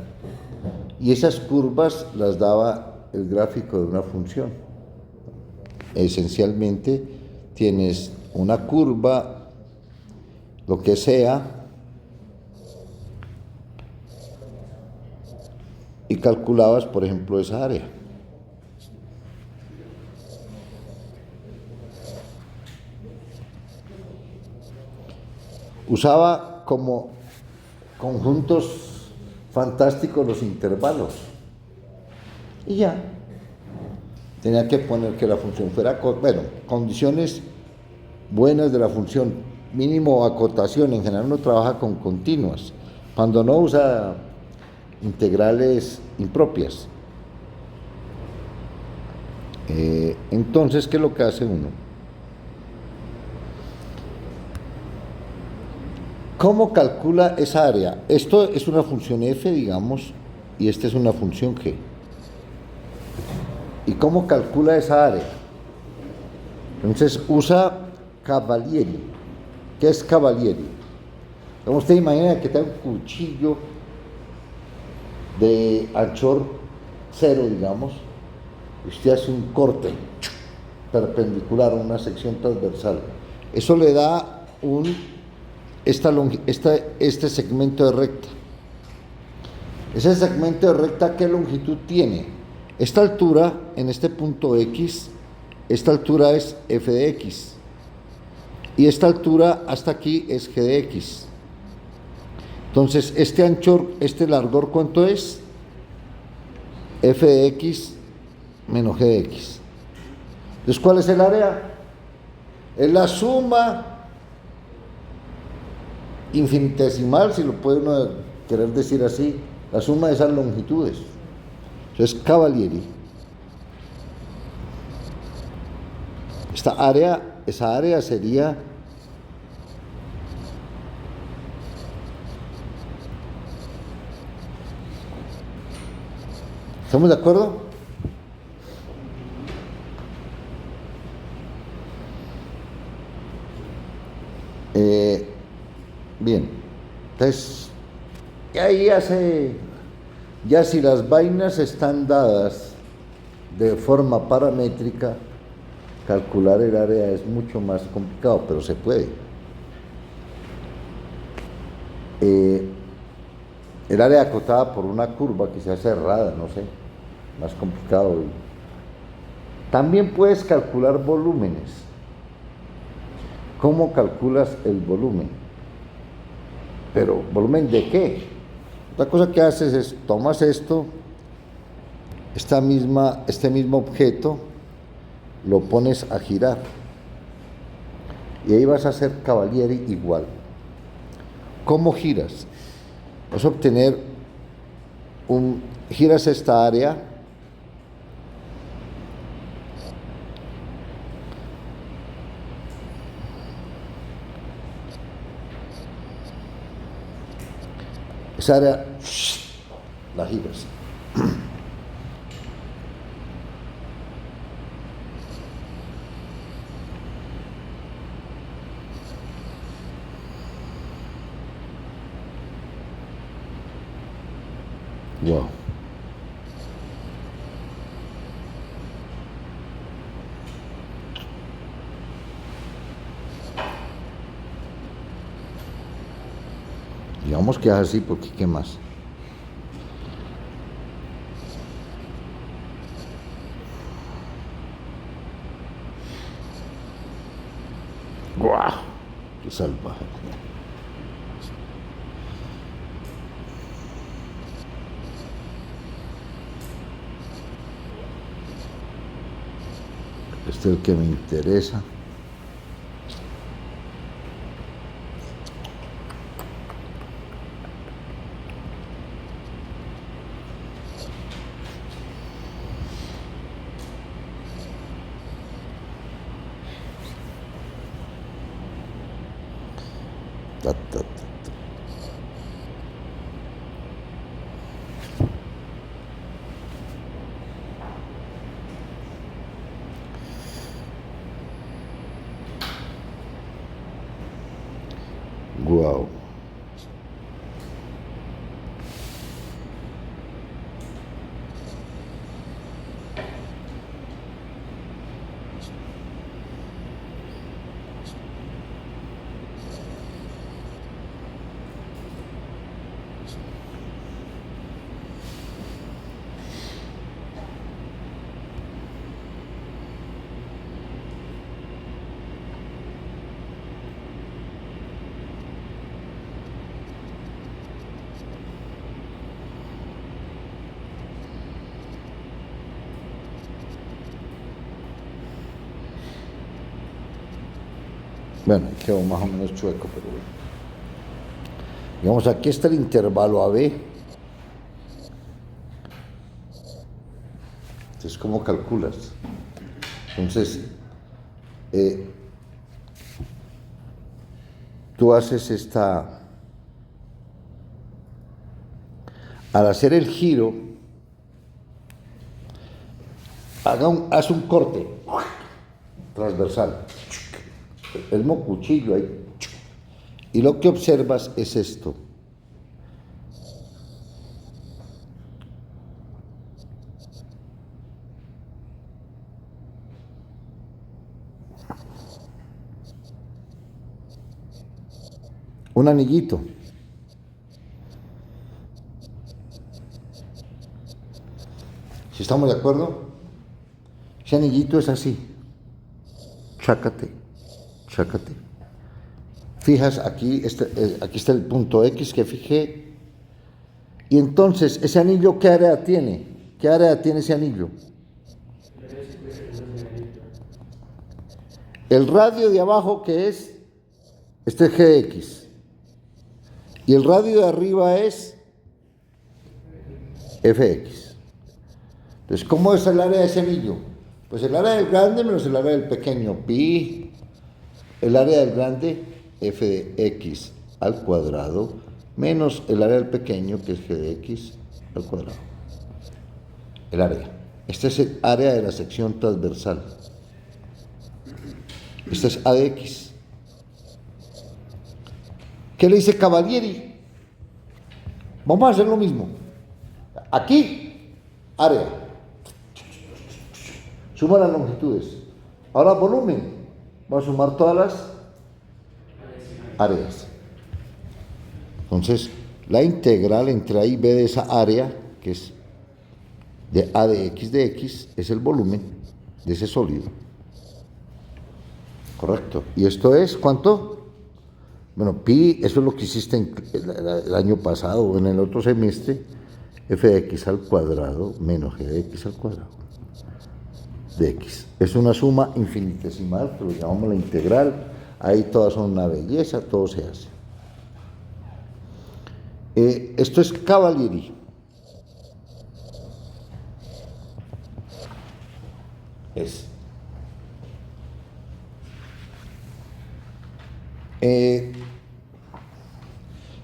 y esas curvas las daba el gráfico de una función. Esencialmente tienes una curva, lo que sea, y calculabas, por ejemplo, esa área. Usaba como conjuntos fantásticos los intervalos. Y ya. Tenía que poner que la función fuera, condiciones buenas de la función, mínimo acotación. En general uno trabaja con continuas. Cuando no usa integrales impropias. Entonces, ¿qué es lo que hace uno? ¿Cómo calcula esa área? Esto es una función f, digamos, y esta es una función g. ¿Y cómo calcula esa área? Entonces usa Cavalieri. ¿Qué es Cavalieri? Como usted imagina que tenga un cuchillo de anchor 0, digamos, y usted hace un corte perpendicular, una sección transversal. Eso le da este segmento de recta. Ese segmento de recta, ¿qué longitud tiene? Esta altura, en este punto X, esta altura es f de x. Y esta altura hasta aquí es g de x. Entonces, este anchor, este largor, ¿cuánto es? F de x menos g de x. Entonces, ¿cuál es el área? Es la suma infinitesimal, si lo puede uno querer decir así, la suma de esas longitudes. Entonces, Cavalieri. Esa área sería ¿estamos de acuerdo? Bien, entonces, ahí ya si las vainas están dadas, de forma paramétrica, calcular el área es mucho más complicado, pero se puede. El área acotada por una curva que sea cerrada, no sé, más complicado. También puedes calcular volúmenes. ¿Cómo calculas el volumen? Pero, ¿volumen de qué? Otra cosa que haces es, tomas esto, este mismo objeto, lo pones a girar. Y ahí vas a hacer Cavalieri igual. ¿Cómo giras? Vas a obtener giras esta área, esa área la giras. Wow. Digamos que es así, porque ¿qué más? ¡Guau! ¡Qué salvaje! Este es el que me interesa. Ta, ta, ta. Guau. Bueno, quedó más o menos chueco, pero bueno. Digamos, aquí está el intervalo AB. Entonces, ¿cómo calculas? Entonces, tú haces al hacer el giro, haz un corte transversal, el mismo cuchillo ahí, y lo que observas es esto. Un anillito. ¿Si estamos de acuerdo? Ese anillito es así. Chácate, chácate. Fijas aquí, aquí está el punto X que fijé. Y entonces, ¿ese anillo qué área tiene? ¿Qué área tiene ese anillo? El radio de abajo, que es este GX. Y el radio de arriba es FX. Entonces, ¿cómo es el área de ese anillo? Pues el área del grande menos el área del pequeño, pi. El área del grande, f de x al cuadrado, menos el área del pequeño, que es g de x al cuadrado. El área. Este es el área de la sección transversal. Este es a de x. ¿Qué le dice Cavalieri? Vamos a hacer lo mismo. Aquí, área. Suma las longitudes. Ahora volumen. Vamos a sumar todas las áreas. Entonces, la integral entre A y B de esa área, que es de A de X, es el volumen de ese sólido. Correcto. ¿Y esto es cuánto? Bueno, pi, eso es lo que hiciste el año pasado o en el otro semestre, f de x al cuadrado menos g de x al cuadrado de x. Es una suma infinitesimal, que lo llamamos la integral. Ahí todas son una belleza, todo se hace. Esto es Cavalieri.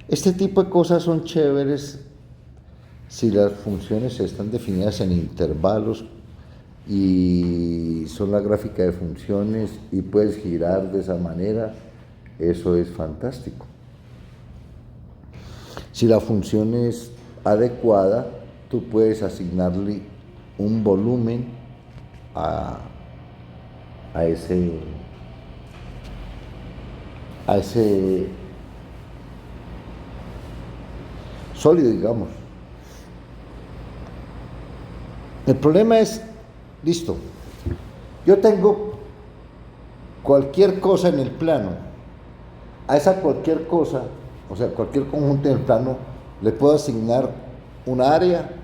Este tipo de cosas son chéveres si las funciones están definidas en intervalos y son la gráfica de funciones y puedes girar de esa manera. Eso es fantástico. Si la función es adecuada, tú puedes asignarle un volumen a ese sólido, digamos. El problema es, listo, yo tengo cualquier cosa en el plano, a esa cualquier cosa, o sea, cualquier conjunto en el plano, le puedo asignar una área.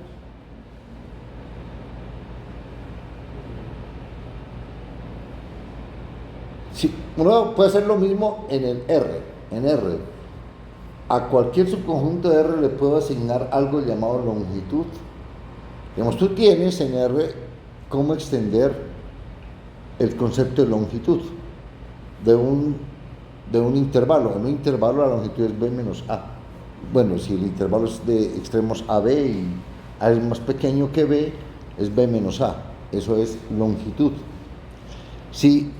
Sí, uno puede hacer lo mismo en el R, a cualquier subconjunto de R le puedo asignar algo llamado longitud. Digamos, tú tienes en R cómo extender el concepto de longitud de un intervalo. En un intervalo la longitud es B menos A. Bueno, si el intervalo es de extremos AB y A es más pequeño que B, es B menos A. Eso es longitud. Si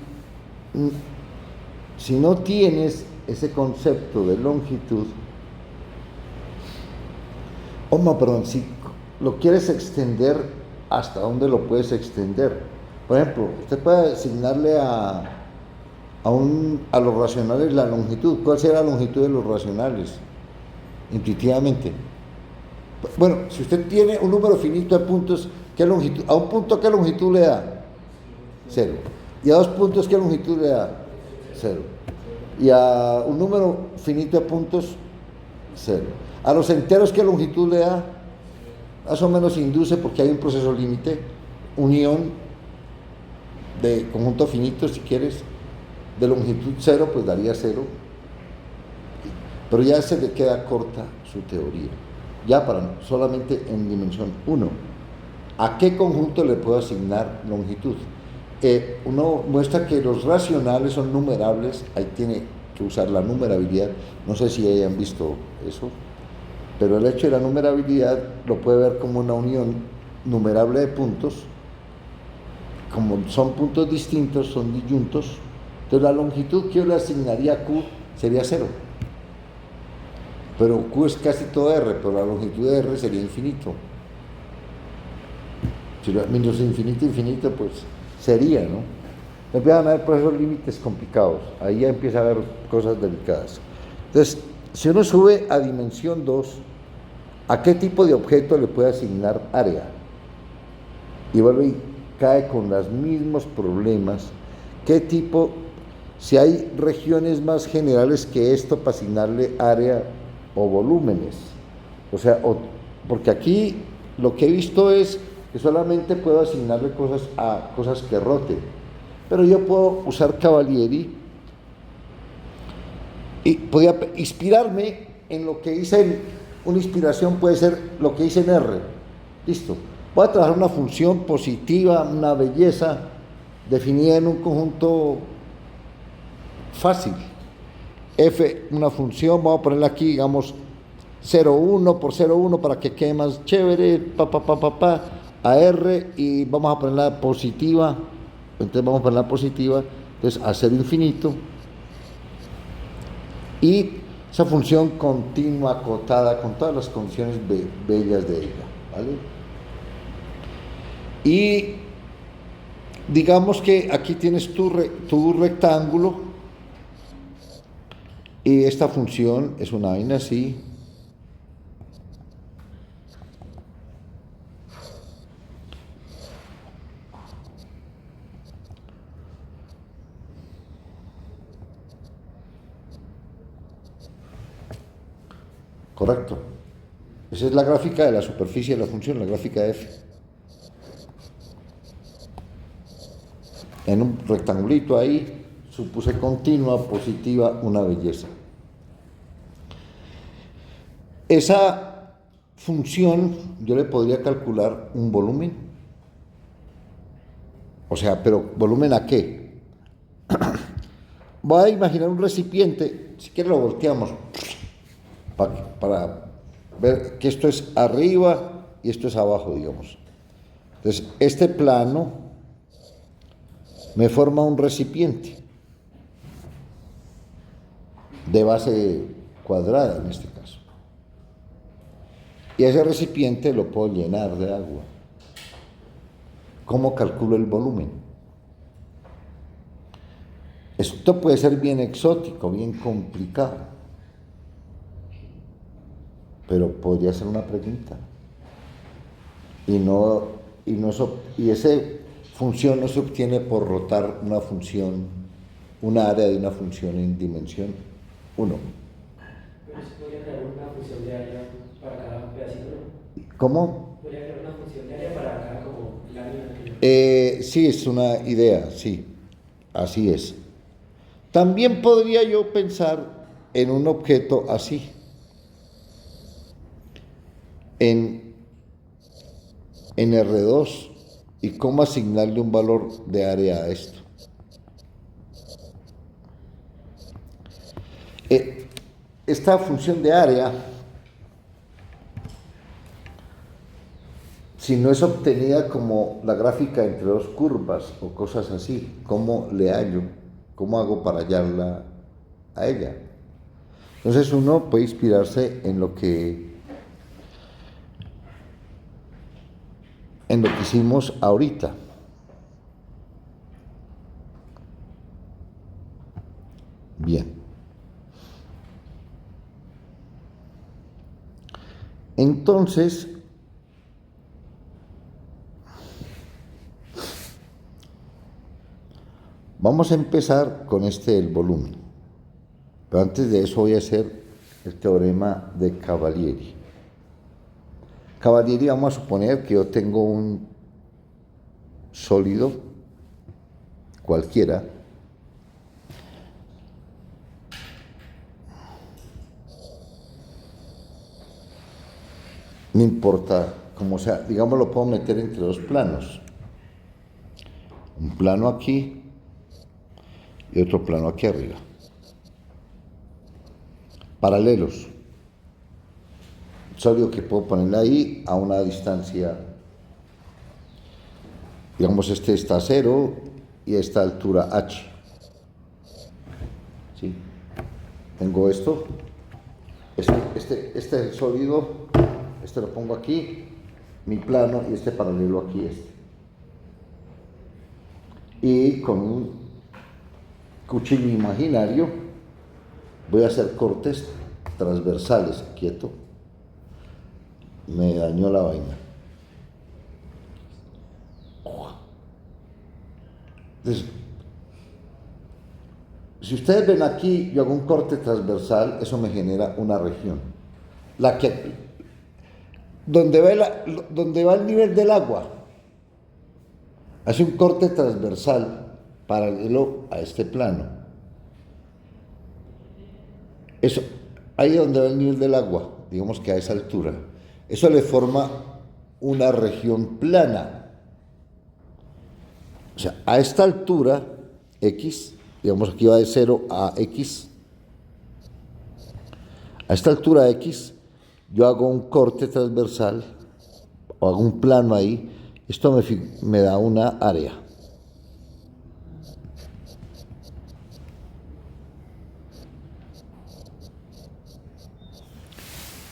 no tienes ese concepto de longitud, si lo quieres extender, ¿hasta dónde lo puedes extender? Por ejemplo, usted puede asignarle a los racionales la longitud. ¿Cuál será la longitud de los racionales? Intuitivamente. Bueno, si usted tiene un número finito de puntos, ¿qué longitud? ¿A un punto qué longitud le da? 0. ¿Y a 2 puntos qué longitud le da? 0. ¿Y a un número finito de puntos? 0. ¿A los enteros qué longitud le da? Más o menos induce, porque hay un proceso límite, unión de conjunto finito, si quieres, de longitud 0, pues daría 0. Pero ya se le queda corta su teoría. Ya solamente en dimensión 1. ¿A qué conjunto le puedo asignar longitud? Uno muestra que los racionales son numerables, ahí tiene que usar la numerabilidad, no sé si hayan visto eso, pero el hecho de la numerabilidad lo puede ver como una unión numerable de puntos, como son puntos distintos, son disyuntos, entonces la longitud que yo le asignaría a Q sería 0, pero Q es casi todo R, pero la longitud de R sería infinito. Si lo menos infinito, pues sería, ¿no? Empiezan a haber por esos límites complicados, ahí ya empieza a haber cosas delicadas. Entonces, si uno sube a dimensión 2, ¿a qué tipo de objeto le puede asignar área? Y vuelve y cae con los mismos problemas. ¿Qué tipo? Si hay regiones más generales que esto para asignarle área o volúmenes. O sea, porque aquí lo que he visto es que solamente puedo asignarle cosas a cosas que roten, pero yo puedo usar Cavalieri y podía inspirarme en lo que hice una inspiración puede ser lo que hice en R. Listo, voy a trabajar una función positiva, una belleza definida en un conjunto fácil, f, una función, vamos a ponerla aquí, digamos 0,1 por 0,1 para que quede más chévere, a R, y vamos a ponerla positiva, entonces vamos a ponerla positiva, entonces a 0 infinito, y esa función continua, acotada, con todas las condiciones bellas de ella, ¿vale? Y Digamos que aquí tienes tu rectángulo y esta función es una vaina así. Correcto. Esa es la gráfica de la superficie de la función, la gráfica de f. En un rectangulito ahí, supuse continua, positiva, una belleza. Esa función yo le podría calcular un volumen. O sea, pero ¿volumen a qué? Voy a imaginar un recipiente, si quiere lo volteamos, para ver que esto es arriba y esto es abajo, digamos. Entonces, este plano me forma un recipiente de base cuadrada en este caso. Y ese recipiente lo puedo llenar de agua. ¿Cómo calculo el volumen? Esto puede ser bien exótico, bien complicado, pero podría ser una pregunta. Y esa función no se obtiene por rotar una función, una área de una función en dimensión 1. Pero se podría crear una función de área para cada pedacito, ¿no? ¿Cómo? Podría crear una función de área para cada como lámina. Sí, es una idea, sí, así es. También podría yo pensar en un objeto así, en R2, y cómo asignarle un valor de área a esto. Esta función de área, si no es obtenida como la gráfica entre dos curvas o cosas así, ¿cómo le hallo? ¿Cómo hago para hallarla a ella? Entonces uno puede inspirarse en lo que hicimos ahorita. Bien. Entonces, vamos a empezar con el volumen. Pero antes de eso voy a hacer el teorema de Cavalieri. Cavalieri, vamos a suponer que yo tengo un sólido cualquiera no importa cómo sea, digamos lo puedo meter entre dos planos, un plano aquí y otro plano aquí arriba, paralelos, sólido que puedo ponerle ahí a una distancia, digamos este está a 0 y a esta altura h. ¿Sí? Tengo esto, este es el sólido, este lo pongo aquí, mi plano, y este paralelo aquí, y con un cuchillo imaginario voy a hacer cortes transversales. Quieto, me dañó la vaina. Entonces, si ustedes ven aquí, yo hago un corte transversal, eso me genera una región, donde va el nivel del agua, hace un corte transversal paralelo a este plano. Eso, ahí donde va el nivel del agua, digamos que a esa altura, eso le forma una región plana. O sea, a esta altura, x, digamos aquí va de 0 a x, a esta altura x, yo hago un corte transversal o hago un plano ahí, esto me da una área.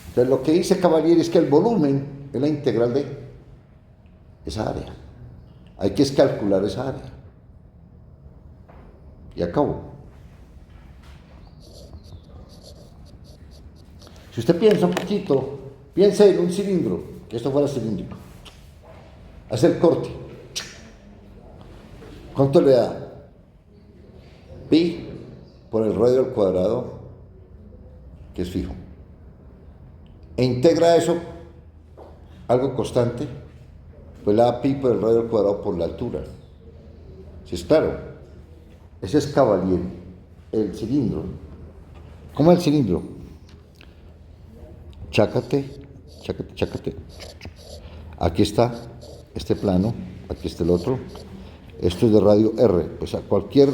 Entonces lo que dice Cavalieri es que el volumen es la integral de esa área. Hay que calcular esa área. Y acabo. Si usted piensa un poquito, piense en un cilindro, que esto fuera cilíndrico. Hace el corte. ¿Cuánto le da? Pi por el radio al cuadrado, que es fijo. E integra eso, algo constante, pues le da pi por el radio al cuadrado por la altura. Si es claro, ese es Cavalieri, el cilindro. ¿Cómo es el cilindro? Chácate, chácate, chácate. Aquí está este plano, aquí está el otro. Esto es de radio R, o sea, cualquier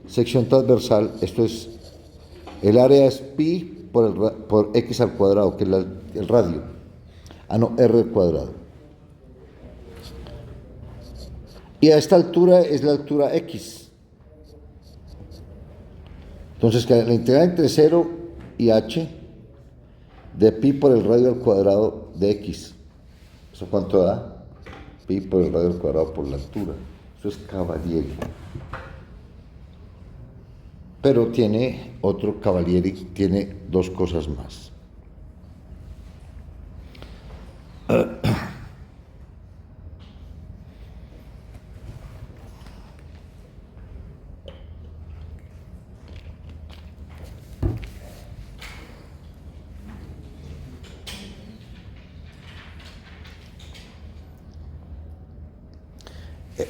sección transversal, esto es, el área es pi por x al cuadrado, que es el radio. Ah, no, r al cuadrado. Y a esta altura es la altura x. Entonces, la integral entre 0 y h de pi por el radio al cuadrado de x. ¿Eso cuánto da? Pi por el radio al cuadrado por la altura. Eso es Cavalieri. Pero tiene otro Cavalieri, tiene dos cosas más.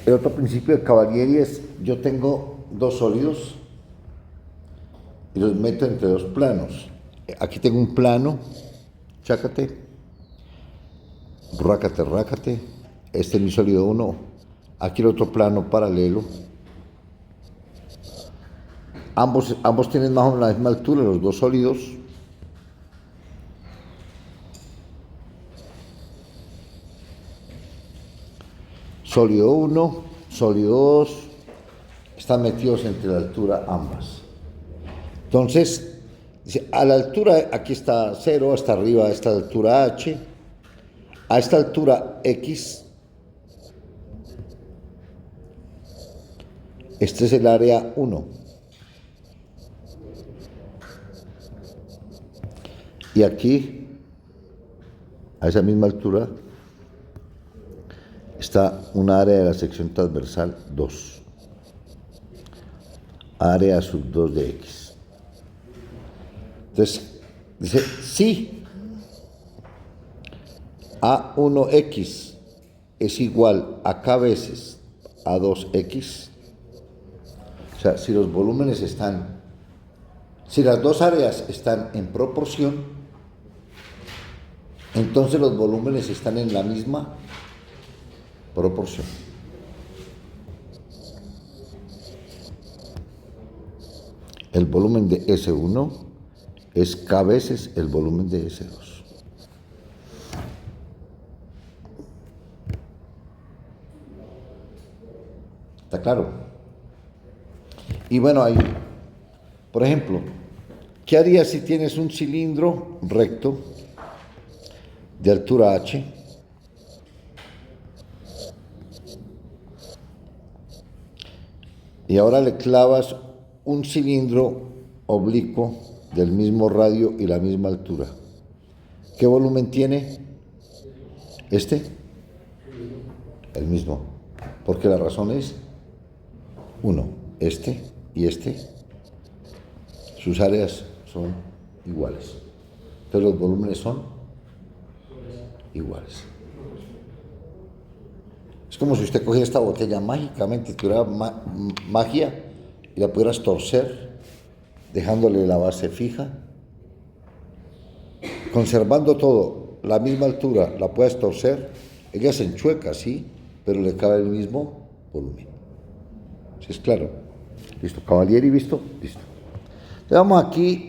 El otro principio de Cavalieri es, yo tengo dos sólidos y los meto entre dos planos. Aquí tengo un plano, chácate, rácate, rácate, este es mi sólido 1, aquí el otro plano paralelo. Ambos tienen más o menos la misma altura, los dos sólidos. Sólido 1, sólido 2, están metidos entre la altura ambas. Entonces, a la altura, aquí está 0, hasta arriba esta altura h, a esta altura x, este es el área 1. Y aquí, a esa misma altura, está un área de la sección transversal 2. Área sub 2 de x. Entonces, dice, si A1x es igual a k veces A2x, o sea, si los volúmenes están, si las dos áreas están en proporción, entonces los volúmenes están en la misma proporción. El volumen de S1 es K veces el volumen de S2. ¿Está claro? Y bueno, ahí, por ejemplo, ¿qué harías si tienes un cilindro recto de altura h? Y ahora le clavas un cilindro oblicuo del mismo radio y la misma altura. ¿Qué volumen tiene? ¿Este? El mismo. Porque la razón es 1. Este y este. Sus áreas son iguales. Entonces los volúmenes son iguales. Es como si usted cogiera esta botella mágicamente, tuviera magia y la pudieras torcer, dejándole la base fija, conservando todo, la misma altura, la puedes torcer, ella se enchueca, sí, pero le cabe el mismo volumen. ¿Sí es claro? Listo, Cavalieri, ¿visto? Listo. Le damos aquí.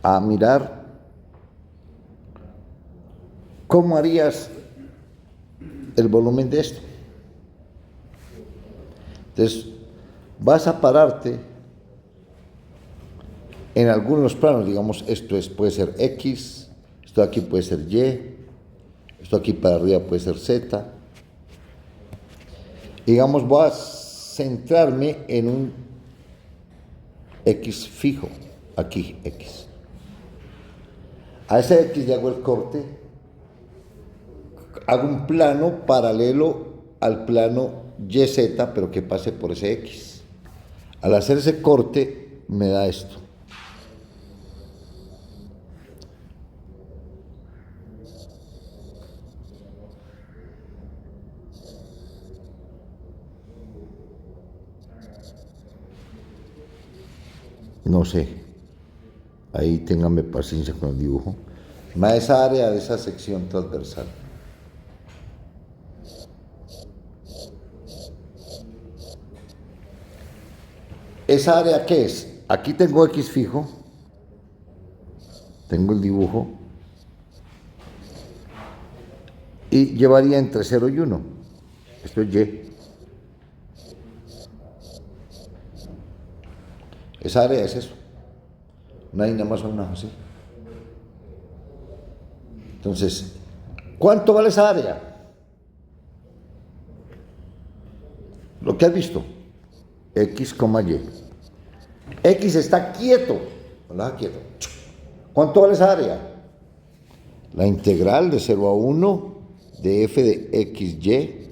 A mirar cómo harías el volumen de esto. Entonces, vas a pararte en algunos planos, digamos, puede ser X, esto aquí puede ser Y, esto aquí para arriba puede ser Z. Digamos, voy a centrarme en un X fijo, aquí X. A ese X le hago el corte, hago un plano paralelo al plano YZ, pero que pase por ese X. Al hacer ese corte, me da esto. No sé, ahí ténganme paciencia con el dibujo. Más esa área de esa sección transversal. ¿Esa área qué es? Aquí tengo X fijo, tengo el dibujo, y llevaría entre 0 y 1. Esto es Y. Esa área es eso. Una línea más o menos así. Entonces, ¿cuánto vale esa área? Lo que has visto. X, Y. X está quieto. ¿Verdad? Quieto. ¿Cuánto vale esa área? La integral de 0 a 1 de f de xy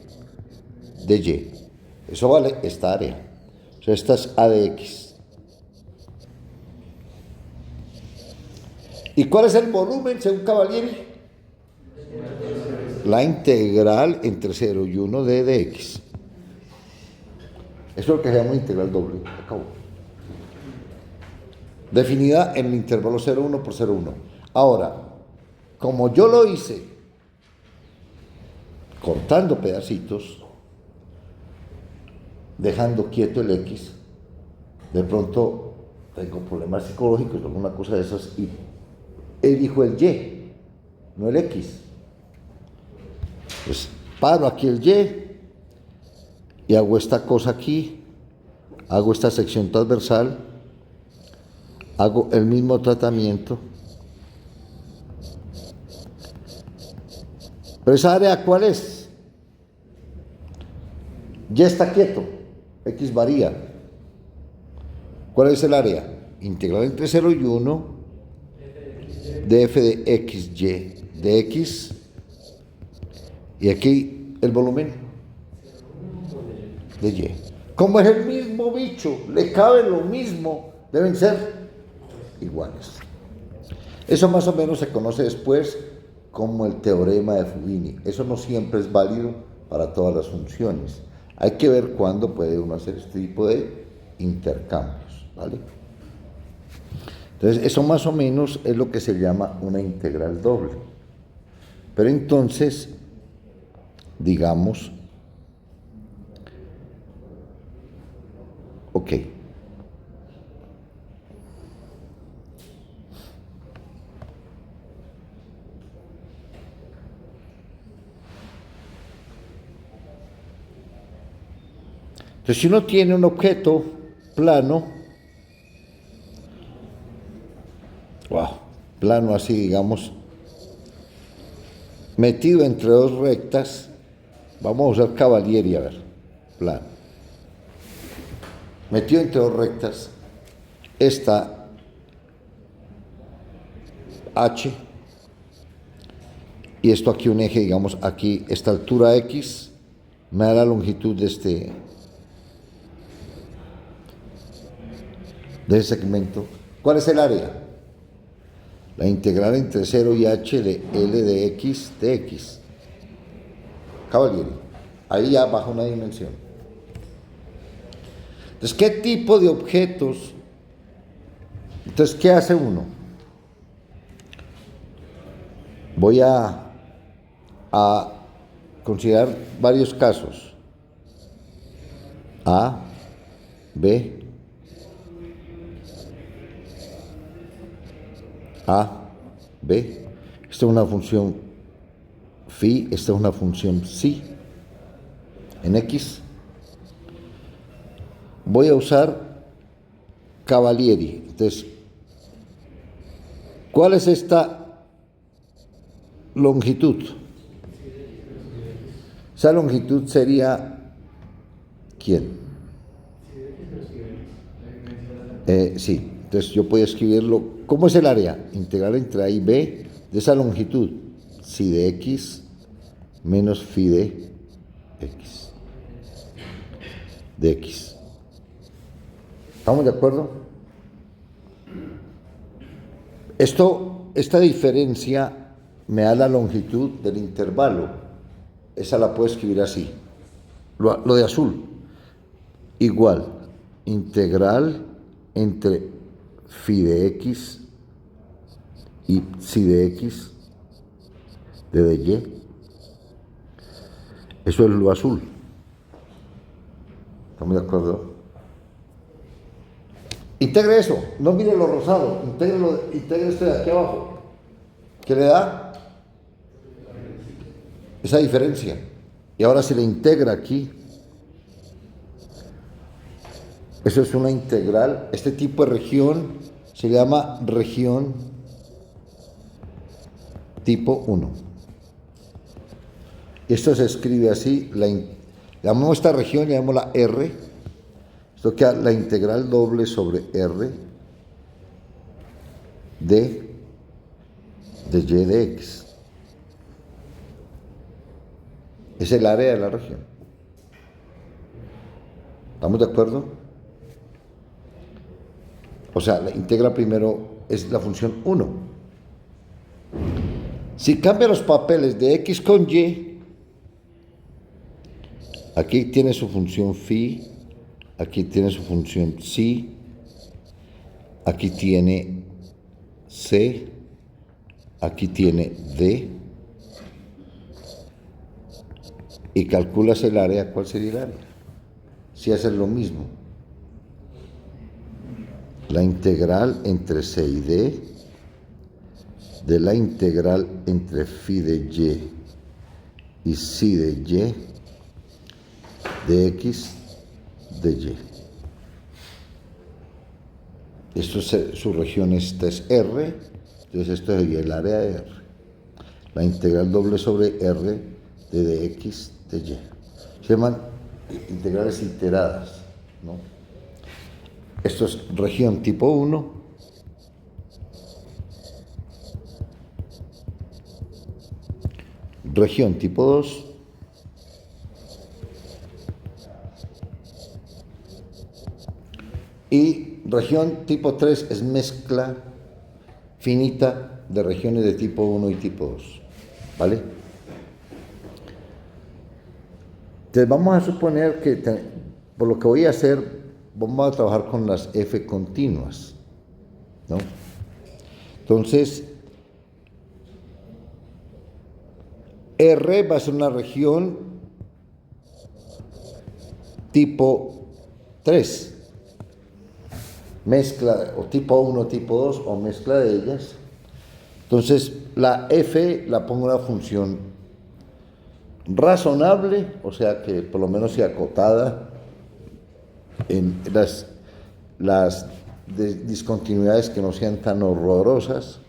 de y. Eso vale esta área. O sea, esta es a de x. ¿Y cuál es el volumen según Cavalieri? La integral entre 0 y 1 de x. Eso es lo que se llama integral doble. Acabó. Definida en el intervalo 0,1 por 0,1. Ahora, como yo lo hice cortando pedacitos, dejando quieto el x, de pronto tengo problemas psicológicos, alguna cosa de esas, y elijo el y, no el x. Pues paro aquí el y hago esta cosa aquí, hago esta sección transversal, hago el mismo tratamiento. Pero esa área, ¿cuál es? Y está quieto, x varía. ¿Cuál es el área? Integral entre 0 y 1 de f de xy de x. Y aquí el volumen de y. Como es el mismo bicho, le cabe lo mismo, deben ser iguales. Eso más o menos se conoce después como el teorema de Fubini. Eso no siempre es válido para todas las funciones. Hay que ver cuándo puede uno hacer este tipo de intercambios, ¿vale? Entonces, eso más o menos es lo que se llama una integral doble. Pero entonces, digamos, ok. Entonces, si uno tiene un objeto plano, plano así, digamos, metido entre dos rectas, vamos a usar Cavalieri, a ver, plano. Metido entre dos rectas, esta H, y esto aquí un eje, digamos, aquí, esta altura X, me da la longitud de ese segmento. ¿Cuál es el área? La integral entre 0 y h de L de x. Cavalieri. Ahí ya baja una dimensión. Entonces, ¿qué tipo de objetos? Entonces, ¿qué hace uno? Voy a considerar varios casos. A, B, A, B. Esta es una función phi, esta es una función psi. en X, voy a usar Cavalieri. Entonces, ¿cuál es esta longitud? Esa longitud sería, ¿quién? Sí, entonces yo puedo escribirlo. ¿Cómo es el área? Integral entre A y B de esa longitud. Si de X menos phi de X. De X. ¿Estamos de acuerdo? Esta diferencia me da la longitud del intervalo. Esa la puedo escribir así. Lo de azul. Igual. Integral entre phi de X y psi de X de Y. Eso es lo azul. ¿Estamos de acuerdo? Integre eso, no mire lo rosado, integre esto de aquí abajo. ¿Qué le da? Esa diferencia. Y ahora se le integra aquí. Eso es una integral. Este tipo de región se llama región tipo 1. Esto se escribe así, llamamos esta región, llamémosla R. Esto queda la integral doble sobre R de Y de X. Es el área de la región. ¿Estamos de acuerdo? O sea, la integral primero es la función 1. Si cambia los papeles de X con Y, aquí tiene su función phi, aquí tiene su función psi, aquí tiene C, aquí tiene D, y calculas el área. ¿Cuál sería el área? Si haces lo mismo, la integral entre C y D de la integral entre phi de Y y psi de Y de X de Y. Esto es su región, esta es R, entonces esto sería el área de R. La integral doble sobre R de dx de Y. Se llaman integrales iteradas, ¿no? Esto es región tipo 1. Región tipo 2. Y región tipo 3 es mezcla finita de regiones de tipo 1 y tipo 2. ¿Vale? Entonces vamos a suponer que, por lo que voy a hacer, vamos a trabajar con las F continuas, ¿no? Entonces, R va a ser una región tipo 3. Mezcla, o tipo 1, tipo 2, o mezcla de ellas. Entonces, la F la pongo en una función razonable, o sea que por lo menos sea acotada en las discontinuidades que no sean tan horrorosas,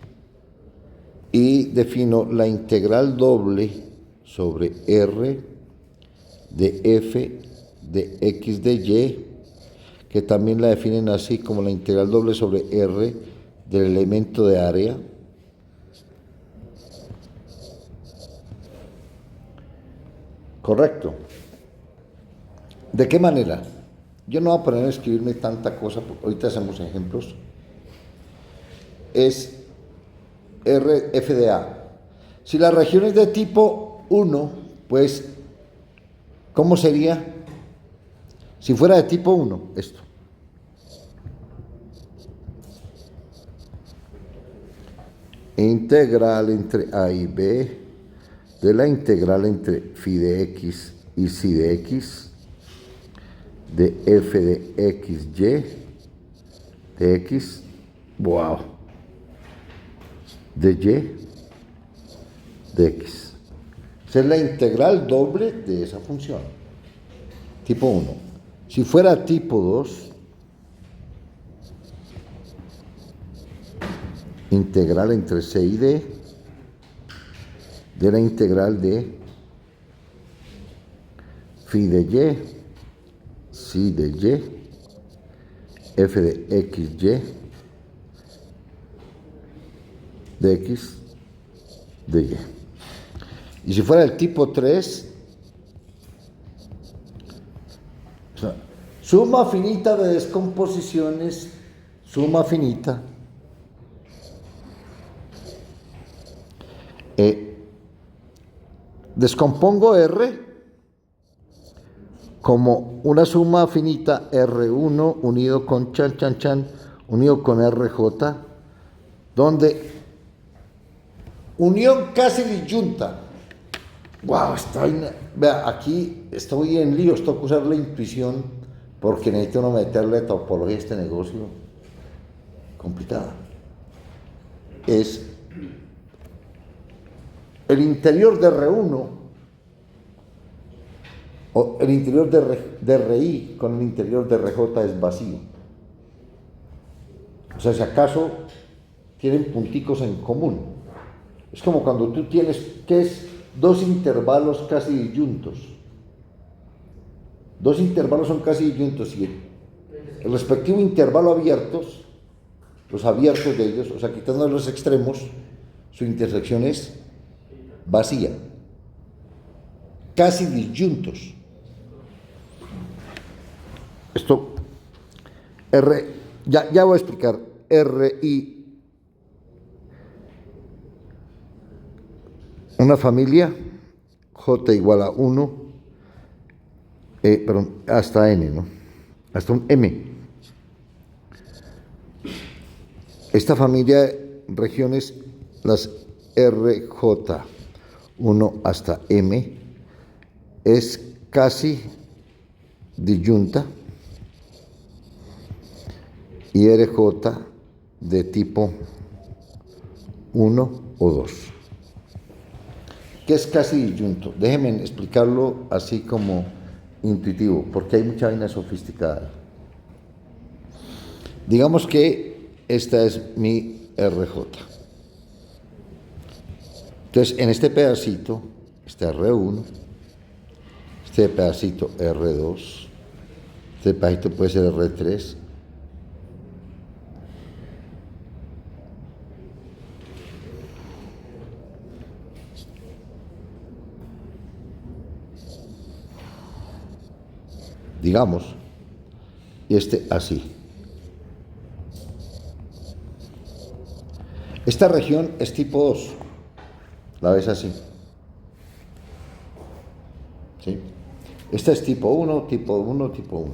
y defino la integral doble sobre R de F de X de Y, que también la definen así como la integral doble sobre R del elemento de área correcto. ¿De qué manera? Yo no voy a poner a escribirme tanta cosa, porque ahorita hacemos ejemplos. Es R, F de A. Si la región es de tipo 1, pues, ¿cómo sería? Si fuera de tipo 1, esto. Integral entre A y B de la integral entre phi de X y psi de X de F de XY de X, wow, de Y de X. Esa es la integral doble de esa función. tipo 1. Si fuera tipo 2, integral entre C y D de la integral de phi de Y, psi de Y, f de xy, de x, de y. Y si fuera el tipo 3, o sea, suma finita de descomposiciones, suma finita, descompongo R como una suma finita R1 unido con chan chan chan unido con RJ, donde unión casi disyunta. Wow, vea, aquí estoy en líos, tengo que usar la intuición porque necesito no meterle topología a este negocio complicada. Es el interior de R1 o el interior de RI con el interior de RJ es vacío. O sea, si acaso tienen punticos en común. Es como cuando tú tienes, ¿qué es? Dos intervalos casi disyuntos. Dos intervalos son casi disyuntos y el respectivo intervalo abiertos, los abiertos de ellos, o sea, quitando los extremos, su intersección es vacía. Casi disyuntos. Esto, ya voy a explicar. RI, una familia, J igual a 1, perdón, hasta N, ¿no? Hasta un M. Esta familia de regiones, las RJ, 1 hasta M, es casi disyunta y RJ de tipo 1 o 2. ¿Qué es casi disyunto? Déjenme explicarlo así como intuitivo, porque hay mucha vaina sofisticada. Digamos que esta es mi RJ. Entonces, en este pedacito, este R1, este pedacito R2, este pedacito puede ser R3, digamos, y este así. Esta región es tipo 2, la ves así. ¿Sí? Esta es tipo 1, tipo 1, tipo 1.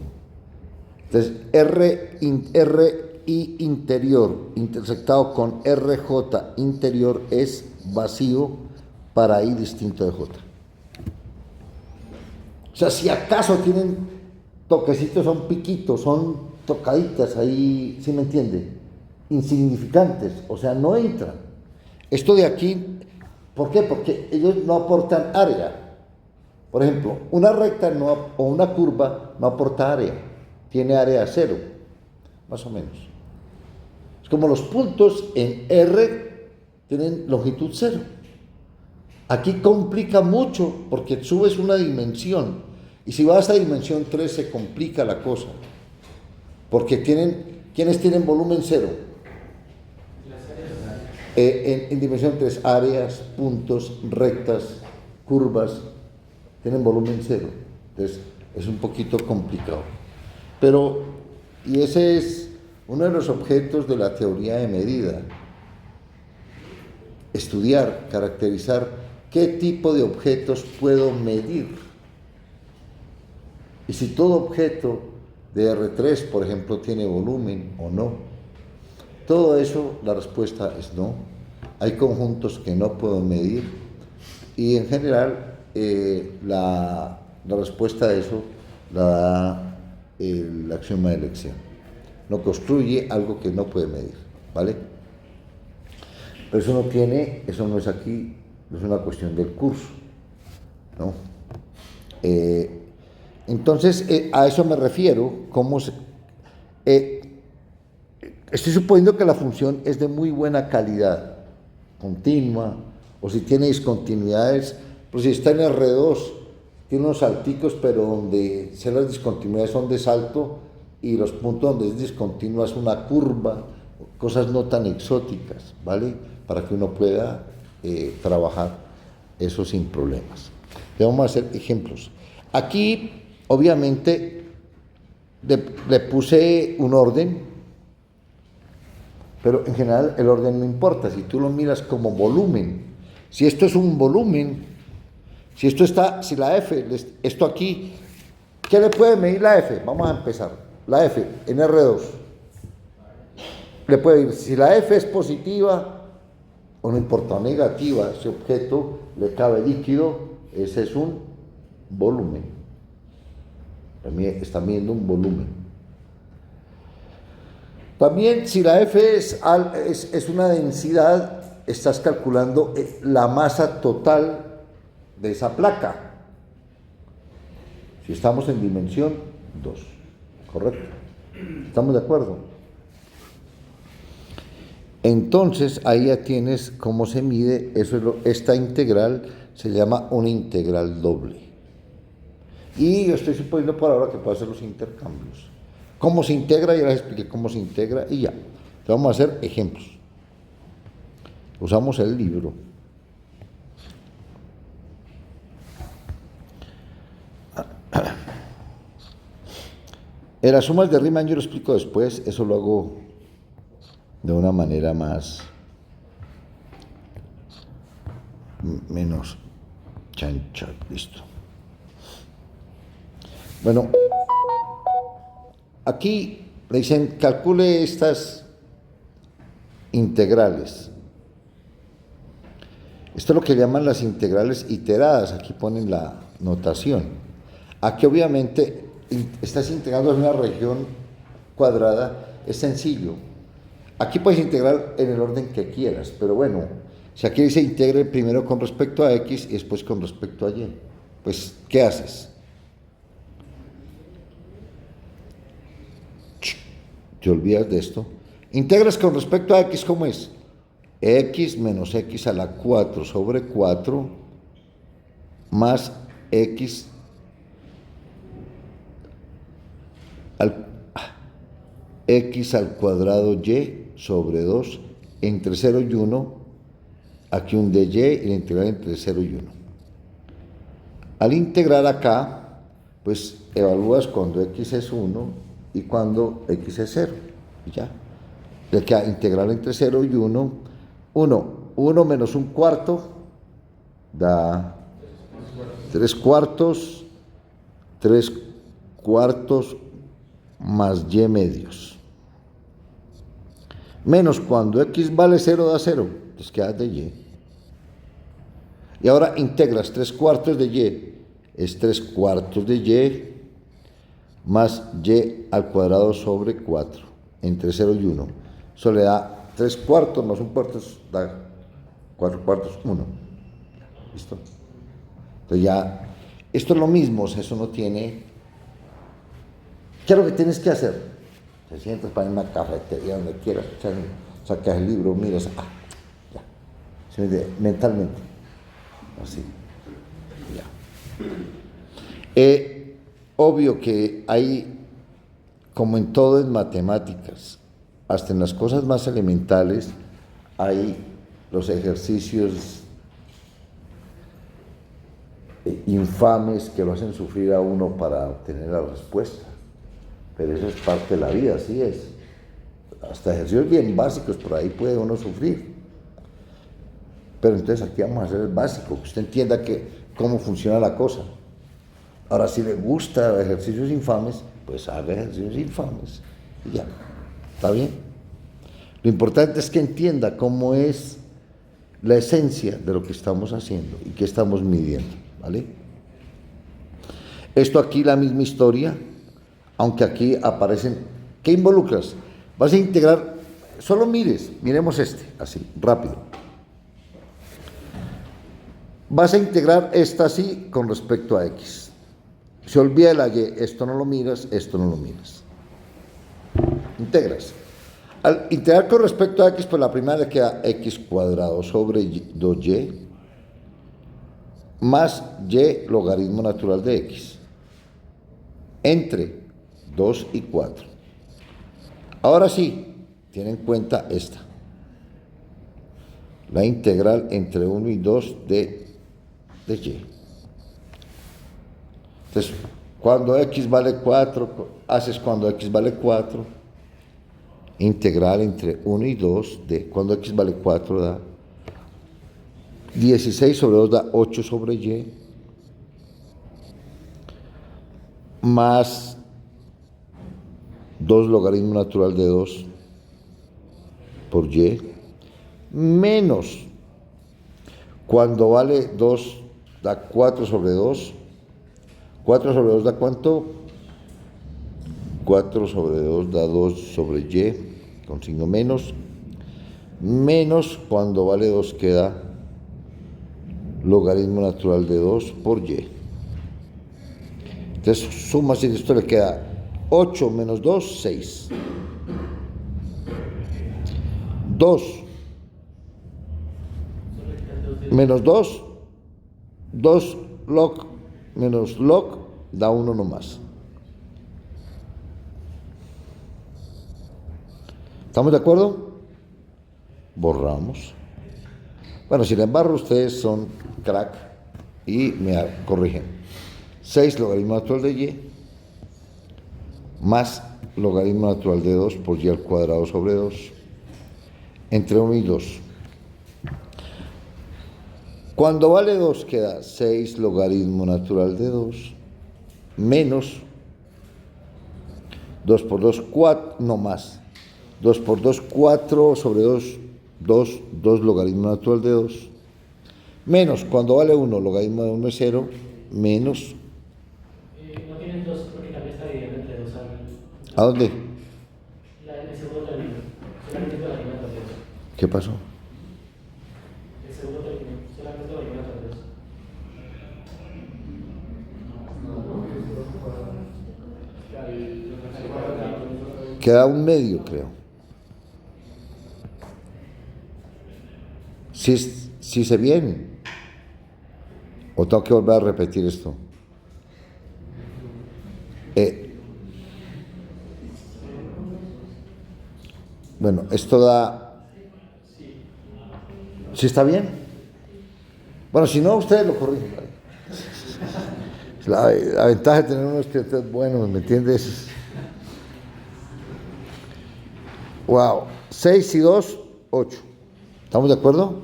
Entonces, RI interior intersectado con RJ interior es vacío para I distinto de J. O sea, si acaso tienen toquecitos, son piquitos, son tocaditas ahí, ¿sí me entiende? Insignificantes, o sea, no entran. Esto de aquí, ¿por qué? Porque ellos no aportan área. Por ejemplo, una recta o una curva no aporta área, tiene área 0, más o menos. Es como los puntos en R tienen longitud 0. Aquí complica mucho porque subes una dimensión y si vas a dimensión 3 se complica la cosa. Porque ¿quiénes tienen volumen 0? En dimensión 3, áreas, puntos, rectas, curvas, tienen volumen 0. Entonces es un poquito complicado. Pero, y ese es uno de los objetos de la teoría de medida. Estudiar, caracterizar qué tipo de objetos puedo medir. Y si todo objeto de R3, por ejemplo, tiene volumen o no. Todo eso, la respuesta es no. Hay conjuntos que no puedo medir. Y en general, la respuesta a eso la da el axioma de elección. No construye algo que no puede medir, ¿vale? Pero eso no es aquí, no es una cuestión del curso, ¿no? Entonces, a eso me refiero, estoy suponiendo que la función es de muy buena calidad, continua, o si tiene discontinuidades, pues si está en R2, tiene unos salticos, pero donde las discontinuidades son de salto y los puntos donde es discontinua es una curva, cosas no tan exóticas, ¿vale? Para que uno pueda trabajar eso sin problemas. Le vamos a hacer ejemplos. Aquí, obviamente, le puse un orden, pero en general el orden no importa. Si tú lo miras como volumen, si esto es un volumen, si la F, esto aquí, ¿qué le puede medir la F? Vamos a empezar. La F en R2. Le puede ir, si la F es positiva, o no importa, o negativa, ese objeto le cabe líquido, ese es un volumen. Está midiendo un volumen. También, si la F es una densidad, estás calculando la masa total de esa placa. Si estamos en dimensión 2, ¿correcto? ¿Estamos de acuerdo? Entonces, ahí ya tienes cómo se mide, esta integral se llama una integral doble. Y yo estoy suponiendo por ahora que puedo hacer los intercambios. ¿Cómo se integra? Ya les expliqué cómo se integra y ya. Vamos a hacer ejemplos. Usamos el libro. Las sumas de Riemann yo lo explico después, eso lo hago de una manera menos chancha, listo. Bueno, aquí le dicen calcule estas integrales. Esto es lo que llaman las integrales iteradas, aquí ponen la notación. Aquí obviamente estás integrando en una región cuadrada, es sencillo. Aquí puedes integrar en el orden que quieras, pero bueno, si aquí dice integre primero con respecto a X y después con respecto a Y, pues ¿qué haces? Te olvidas de esto. Integras con respecto a X, ¿cómo es? X menos X a la 4 sobre 4 más X al cuadrado Y sobre 2 entre 0 y 1, aquí un dy y la integral entre 0 y 1. Al integrar acá, pues evalúas cuando X es 1 y cuando X es 0, y ya. Le queda integral entre 0 y 1, 1 menos un cuarto da 3 cuartos más Y medios. Menos cuando X vale 0 da 0, entonces queda de Y. Y ahora integras 3 cuartos de Y, es 3 cuartos de Y más Y al cuadrado sobre 4, entre 0 y 1. Eso le da 3 cuartos más un cuarto, da 4 cuartos, 1. ¿Listo? Entonces ya, esto es lo mismo, o sea, eso no tiene... ¿Qué es lo que tienes que hacer? Te sientas para una cafetería, donde quieras, sacas el libro, miras, ya, mentalmente, así, ya. Obvio que hay, como en todo en matemáticas, hasta en las cosas más elementales, hay los ejercicios infames que lo hacen sufrir a uno para obtener la respuesta. Pero eso es parte de la vida, así es. Hasta ejercicios bien básicos, por ahí puede uno sufrir. Pero entonces aquí vamos a hacer el básico, que usted entienda cómo funciona la cosa. Ahora, si le gusta ejercicios infames, pues haga ejercicios infames. Y ya, ¿está bien? Lo importante es que entienda cómo es la esencia de lo que estamos haciendo y qué estamos midiendo, ¿vale? Esto aquí la misma historia, aunque aquí aparecen, ¿qué involucras? Vas a integrar, solo miremos así, rápido. Vas a integrar esta así con respecto a X. Se olvida la y, esto no lo miras, esto no lo miras. Integras. Al integrar con respecto a x, pues la primera le queda x cuadrado sobre 2y más y logaritmo natural de x entre 2 y 4. Ahora sí, tienen en cuenta esta. La integral entre 1 y 2 de y. Entonces, cuando x vale 4, haces cuando x vale 4, integral entre 1 y 2 de, cuando x vale 4 da 16 sobre 2 da 8 sobre y, más 2 logaritmo natural de 2 por y, menos, cuando vale 2 da 4 sobre 2, 4 sobre 2 da ¿cuánto? 4 sobre 2 da 2 sobre y, con signo menos, menos cuando vale 2 queda logaritmo natural de 2 por y. Entonces suma, si esto le queda 8 menos 2, 6. 2 menos 2, 2 log menos log da 1 nomás. ¿Estamos de acuerdo? Borramos. Bueno, sin embargo, ustedes son crack y me corrigen. 6 logaritmo natural de y más logaritmo natural de 2 por y al cuadrado sobre 2 entre 1 y 2. Cuando vale 2 queda 6 logaritmo natural de 2 menos 2 por 2, 4, no más. 2 por 2, 4 sobre 2, 2 logaritmo natural de 2, menos, cuando vale 1, logaritmo de 1 es 0, menos. No tienen 2 porque también está dividiendo entre 2 ¿A dónde? El segundo término. Solamente logaritmo de 2. ¿Qué pasó? El segundo término. Solamente logaritmo de 2. Queda un medio, creo. Si se bien. ¿O tengo que volver a repetir esto? Bueno, esto da... ¿Sí está bien? Bueno, si no, ustedes lo corrigen. La ventaja de tener unos estudiantes buenos, ¿me entiendes? Wow. 6 y 2, 8. ¿Estamos de acuerdo?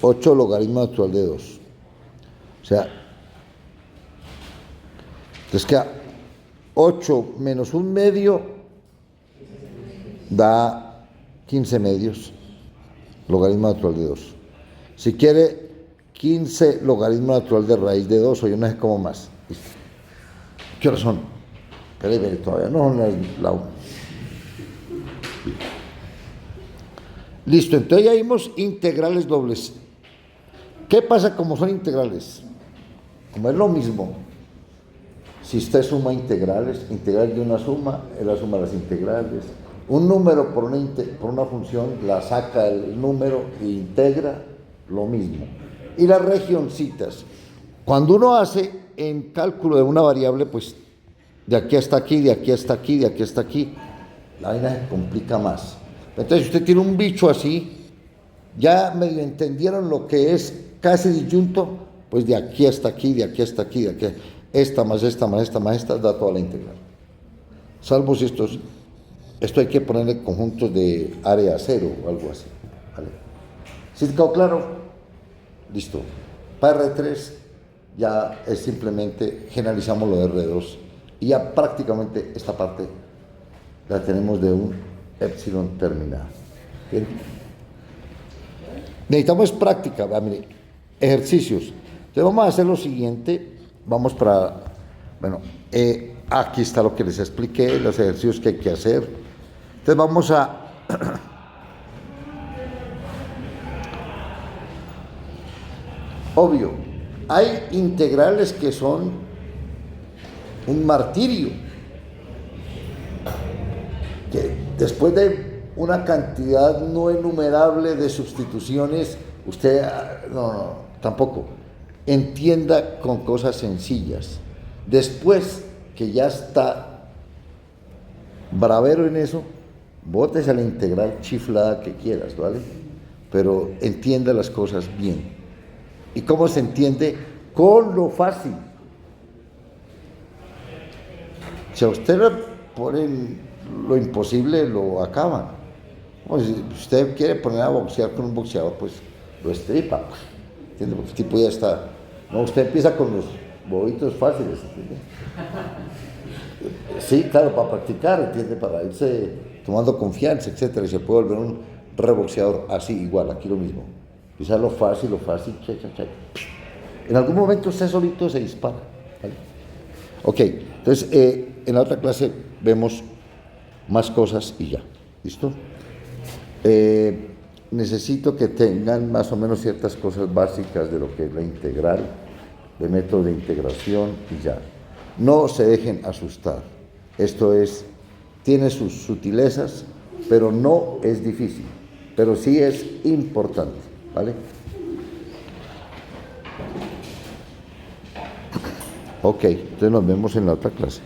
8 logaritmo natural de 2. O sea, entonces queda 8 menos un medio da 15 medios, logaritmo natural de 2. Si quiere 15 logaritmo natural de raíz de 2, o yo no sé cómo más. ¿Qué horas son? Espérate, todavía no son la 1. Listo, entonces ya vimos integrales dobles. ¿Qué pasa como son integrales? Como es lo mismo, si usted suma integrales, integral de una suma, es la suma de las integrales. Un número por una función la saca el número e integra, lo mismo. Y las regioncitas, cuando uno hace en cálculo de una variable, pues de aquí hasta aquí, de aquí hasta aquí, de aquí hasta aquí, la vaina se complica más. Entonces, si usted tiene un bicho así, ya medio entendieron lo que es casi disyunto, pues de aquí hasta aquí, de aquí hasta aquí, de aquí, esta más esta más esta más esta, da toda la integral. Salvo si esto hay que ponerle conjuntos de área cero o algo así. ¿Vale? ¿Sí te quedó claro? Listo. Para R3 ya es simplemente generalizamos lo de R2 y ya prácticamente esta parte la tenemos de un epsilon terminado. ¿Bien? Necesitamos práctica, mire, ejercicios. Entonces vamos a hacer lo siguiente, vamos para, bueno, aquí está lo que les expliqué, los ejercicios que hay que hacer. Entonces vamos a obvio, Hay integrales que son un martirio, que después de una cantidad no enumerable de sustituciones, usted, no, tampoco, entienda con cosas sencillas. Después que ya está bravero en eso, botes a la integral chiflada que quieras, ¿vale? Pero entienda las cosas bien. ¿Y cómo se entiende? Con lo fácil. Si a usted le ponen lo imposible, lo acaban. O si usted quiere poner a boxear con un boxeador, pues lo estripa. ¿Entiende? Porque el tipo ya está. No, usted empieza con los bobitos fáciles, ¿entiende? Sí, claro, para practicar, ¿entiende? Para irse tomando confianza, etcétera, y se puede volver un reboxeador así, igual, aquí lo mismo. Quizás lo fácil, cha, cha, cha. En algún momento usted solito se dispara, ¿vale? Ok, entonces en la otra clase vemos más cosas y ya, ¿listo? Necesito que tengan más o menos ciertas cosas básicas de lo que es la integral, de método de integración y ya. No se dejen asustar. Esto es, tiene sus sutilezas, pero no es difícil, pero sí es importante, ¿vale? Ok, entonces nos vemos en la otra clase.